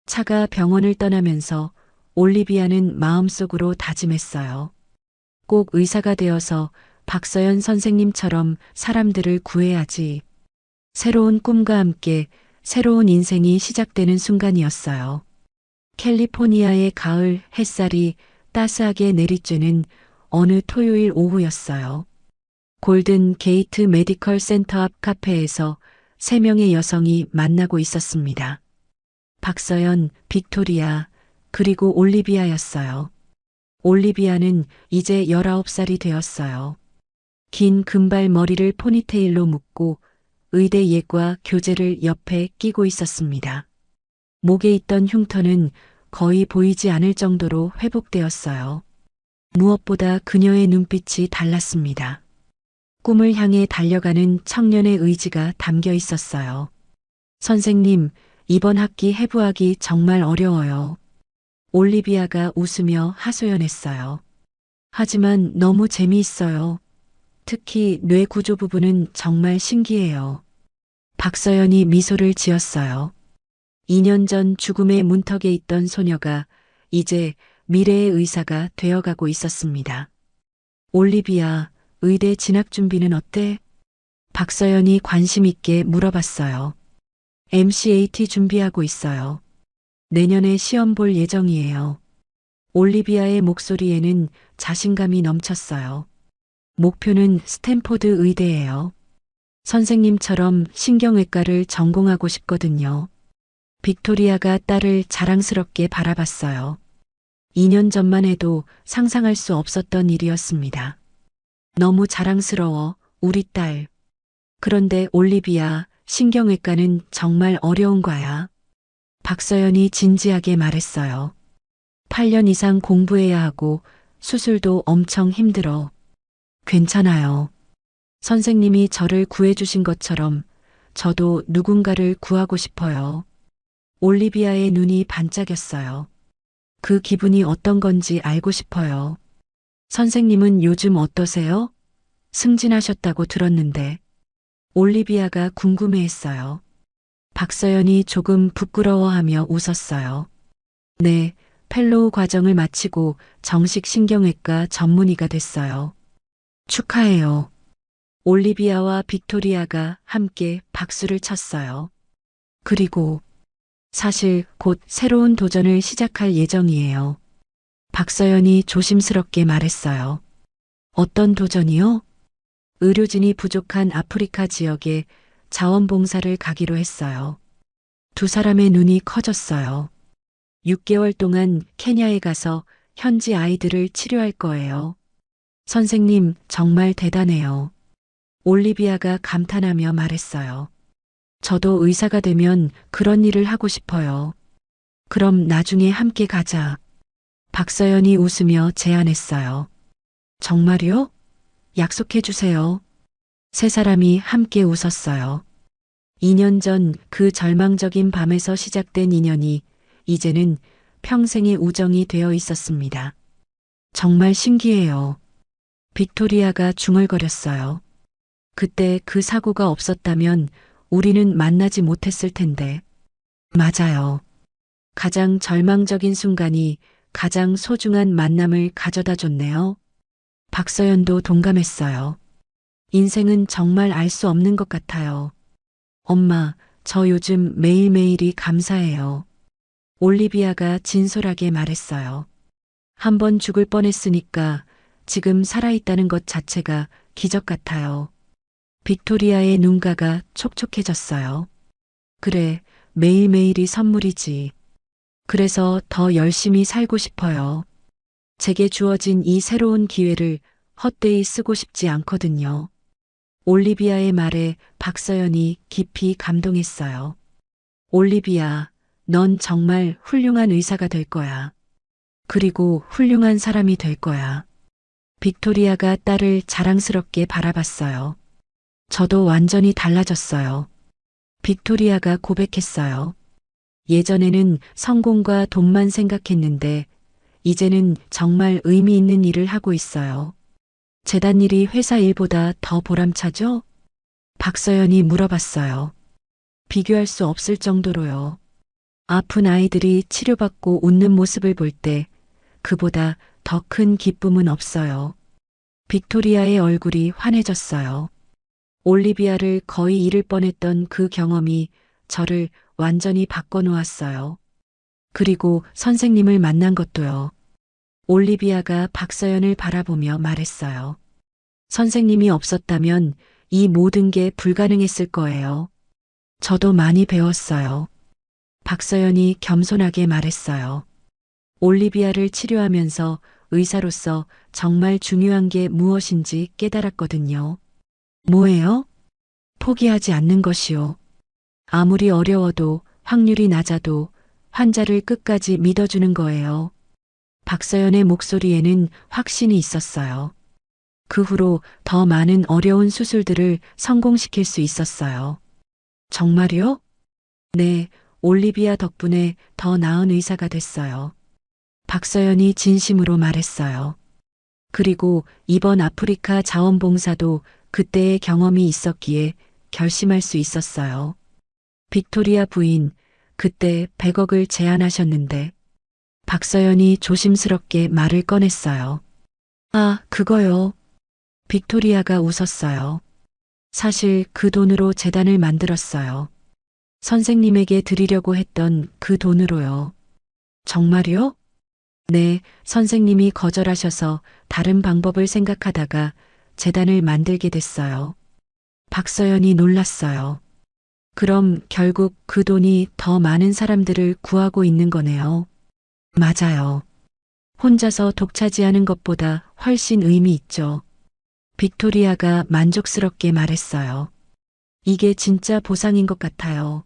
차가 병원을 떠나면서 올리비아는 마음속으로 다짐했어요. 꼭 의사가 되어서 박서연 선생님처럼 사람들을 구해야지. 새로운 꿈과 함께 새로운 인생이 시작되는 순간이었어요. 캘리포니아의 가을 햇살이 따스하게 내리쬐는 어느 토요일 오후였어요. 골든 게이트 메디컬 센터 앞 카페에서 3명의 여성이 만나고 있었습니다. 박서연, 빅토리아, 그리고 올리비아였어요. 올리비아는 이제 19살이 되었어요. 긴 금발 머리를 포니테일로 묶고 의대 예과 교재를 옆에 끼고 있었습니다. 목에 있던 흉터는 거의 보이지 않을 정도로 회복되었어요. 무엇보다 그녀의 눈빛이 달랐습니다. 꿈을 향해 달려가는 청년의 의지가 담겨 있었어요. 선생님, 이번 학기 해부학이 정말 어려워요. 올리비아가 웃으며 하소연했어요. 하지만 너무 재미있어요. 특히 뇌 구조 부분은 정말 신기해요. 박서연이 미소를 지었어요. 2년 전 죽음의 문턱에 있던 소녀가 이제 미래의 의사가 되어가고 있었습니다. 올리비아, 의대 진학 준비는 어때? 박서연이 관심 있게 물어봤어요. MCAT 준비하고 있어요. 내년에 시험 볼 예정이에요. 올리비아의 목소리에는 자신감이 넘쳤어요. 목표는 스탠포드 의대예요. 선생님처럼 신경외과를 전공하고 싶거든요. 빅토리아가 딸을 자랑스럽게 바라봤어요. 2년 전만 해도 상상할 수 없었던 일이었습니다. 너무 자랑스러워, 우리 딸. 그런데 올리비아, 신경외과는 정말 어려운 거야. 박서연이 진지하게 말했어요. 8년 이상 공부해야 하고 수술도 엄청 힘들어. 괜찮아요. 선생님이 저를 구해주신 것처럼 저도 누군가를 구하고 싶어요. 올리비아의 눈이 반짝였어요. 그 기분이 어떤 건지 알고 싶어요. 선생님은 요즘 어떠세요? 승진하셨다고 들었는데. 올리비아가 궁금해했어요. 박서연이 조금 부끄러워하며 웃었어요. 네, 펠로우 과정을 마치고 정식 신경외과 전문의가 됐어요. 축하해요. 올리비아와 빅토리아가 함께 박수를 쳤어요. 그리고 사실 곧 새로운 도전을 시작할 예정이에요. 박서연이 조심스럽게 말했어요. 어떤 도전이요? 의료진이 부족한 아프리카 지역에 자원봉사를 가기로 했어요. 두 사람의 눈이 커졌어요. 6개월 동안 케냐에 가서 현지 아이들을 치료할 거예요. 선생님, 정말 대단해요. 올리비아가 감탄하며 말했어요. 저도 의사가 되면 그런 일을 하고 싶어요. 그럼 나중에 함께 가자. 박서연이 웃으며 제안했어요. 정말요? 약속해 주세요. 세 사람이 함께 웃었어요. 2년 전 그 절망적인 밤에서 시작된 인연이 이제는 평생의 우정이 되어 있었습니다. 정말 신기해요. 빅토리아가 중얼거렸어요. 그때 그 사고가 없었다면 우리는 만나지 못했을 텐데. 맞아요. 가장 절망적인 순간이 가장 소중한 만남을 가져다 줬네요. 박서연도 동감했어요. 인생은 정말 알 수 없는 것 같아요. 엄마, 저 요즘 매일매일이 감사해요. 올리비아가 진솔하게 말했어요. 한 번 죽을 뻔했으니까 지금 살아있다는 것 자체가 기적 같아요. 빅토리아의 눈가가 촉촉해졌어요. 그래, 매일매일이 선물이지. 그래서 더 열심히 살고 싶어요. 제게 주어진 이 새로운 기회를 헛되이 쓰고 싶지 않거든요. 올리비아의 말에 박서연이 깊이 감동했어요. 올리비아, 넌 정말 훌륭한 의사가 될 거야. 그리고 훌륭한 사람이 될 거야. 빅토리아가 딸을 자랑스럽게 바라봤어요. 저도 완전히 달라졌어요. 빅토리아가 고백했어요. 예전에는 성공과 돈만 생각했는데 이제는 정말 의미 있는 일을 하고 있어요. 재단 일이 회사 일보다 더 보람차죠? 박서연이 물어봤어요. 비교할 수 없을 정도로요. 아픈 아이들이 치료받고 웃는 모습을 볼 때 그보다 더 큰 기쁨은 없어요. 빅토리아의 얼굴이 환해졌어요. 올리비아를 거의 잃을 뻔했던 그 경험이 저를 완전히 바꿔놓았어요. 그리고 선생님을 만난 것도요. 올리비아가 박서연을 바라보며 말했어요. 선생님이 없었다면 이 모든 게 불가능했을 거예요. 저도 많이 배웠어요. 박서연이 겸손하게 말했어요. 올리비아를 치료하면서 의사로서 정말 중요한 게 무엇인지 깨달았거든요. 뭐예요? 포기하지 않는 것이요. 아무리 어려워도 확률이 낮아도 환자를 끝까지 믿어주는 거예요. 박서연의 목소리에는 확신이 있었어요. 그 후로 더 많은 어려운 수술들을 성공시킬 수 있었어요. 정말요? 네, 올리비아 덕분에 더 나은 의사가 됐어요. 박서연이 진심으로 말했어요. 그리고 이번 아프리카 자원봉사도 그때의 경험이 있었기에 결심할 수 있었어요. 빅토리아 부인, 그때 100억을 제안하셨는데 박서연이 조심스럽게 말을 꺼냈어요. 아, 그거요. 빅토리아가 웃었어요. 사실 그 돈으로 재단을 만들었어요. 선생님에게 드리려고 했던 그 돈으로요. 정말요? 네, 선생님이 거절하셔서 다른 방법을 생각하다가 재단을 만들게 됐어요. 박서연이 놀랐어요. 그럼 결국 그 돈이 더 많은 사람들을 구하고 있는 거네요. 맞아요. 혼자서 독차지하는 것보다 훨씬 의미 있죠. 빅토리아가 만족스럽게 말했어요. 이게 진짜 보상인 것 같아요.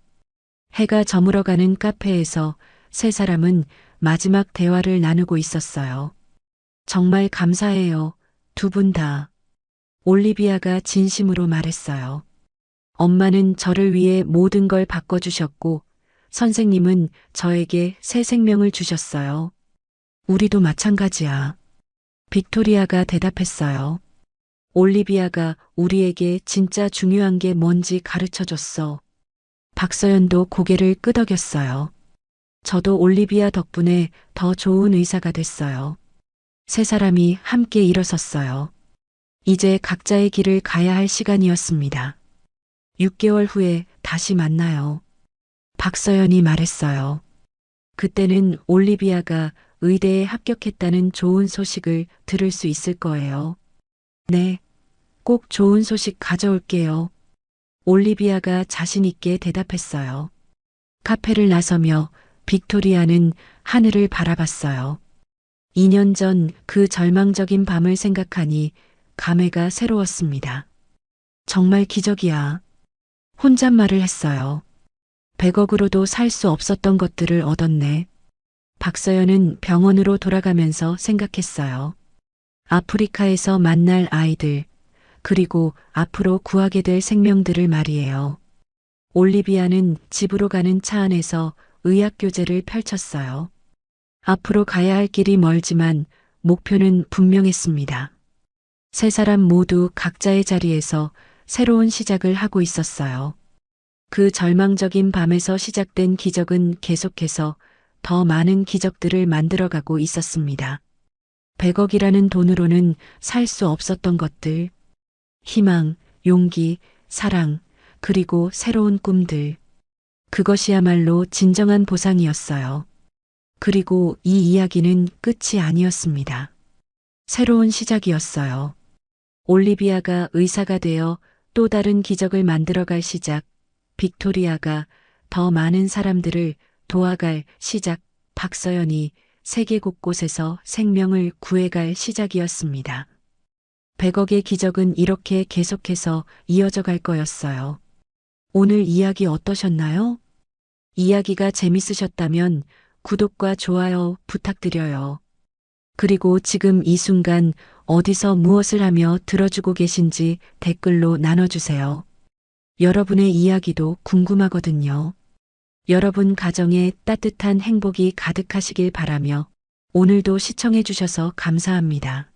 해가 저물어가는 카페에서 세 사람은 마지막 대화를 나누고 있었어요. 정말 감사해요. 두 분 다. 올리비아가 진심으로 말했어요. 엄마는 저를 위해 모든 걸 바꿔주셨고, 선생님은 저에게 새 생명을 주셨어요. 우리도 마찬가지야. 빅토리아가 대답했어요. 올리비아가 우리에게 진짜 중요한 게 뭔지 가르쳐 줬어. 박서연도 고개를 끄덕였어요. 저도 올리비아 덕분에 더 좋은 의사가 됐어요. 세 사람이 함께 일어섰어요. 이제 각자의 길을 가야 할 시간이었습니다. 6개월 후에 다시 만나요. 박서연이 말했어요. 그때는 올리비아가 의대에 합격했다는 좋은 소식을 들을 수 있을 거예요. 네, 꼭 좋은 소식 가져올게요. 올리비아가 자신 있게 대답했어요. 카페를 나서며 빅토리아는 하늘을 바라봤어요. 2년 전 그 절망적인 밤을 생각하니 감회가 새로웠습니다. 정말 기적이야. 혼잣말을 했어요. 100억으로도 살 수 없었던 것들을 얻었네. 박서연은 병원으로 돌아가면서 생각했어요. 아프리카에서 만날 아이들, 그리고 앞으로 구하게 될 생명들을 말이에요. 올리비아는 집으로 가는 차 안에서 의학교제를 펼쳤어요. 앞으로 가야 할 길이 멀지만 목표는 분명했습니다. 세 사람 모두 각자의 자리에서 새로운 시작을 하고 있었어요. 그 절망적인 밤에서 시작된 기적은 계속해서 더 많은 기적들을 만들어가고 있었습니다. 100억이라는 돈으로는 살 수 없었던 것들, 희망, 용기, 사랑, 그리고 새로운 꿈들. 그것이야말로 진정한 보상이었어요. 그리고 이 이야기는 끝이 아니었습니다. 새로운 시작이었어요. 올리비아가 의사가 되어 또 다른 기적을 만들어갈 시작, 빅토리아가 더 많은 사람들을 도와갈 시작, 박서연이 세계 곳곳에서 생명을 구해갈 시작이었습니다. 100억의 기적은 이렇게 계속해서 이어져 갈 거였어요. 오늘 이야기 어떠셨나요? 이야기가 재밌으셨다면 구독과 좋아요 부탁드려요. 그리고 지금 이 순간 어디서 무엇을 하며 들어주고 계신지 댓글로 나눠주세요. 여러분의 이야기도 궁금하거든요. 여러분 가정에 따뜻한 행복이 가득하시길 바라며 오늘도 시청해주셔서 감사합니다.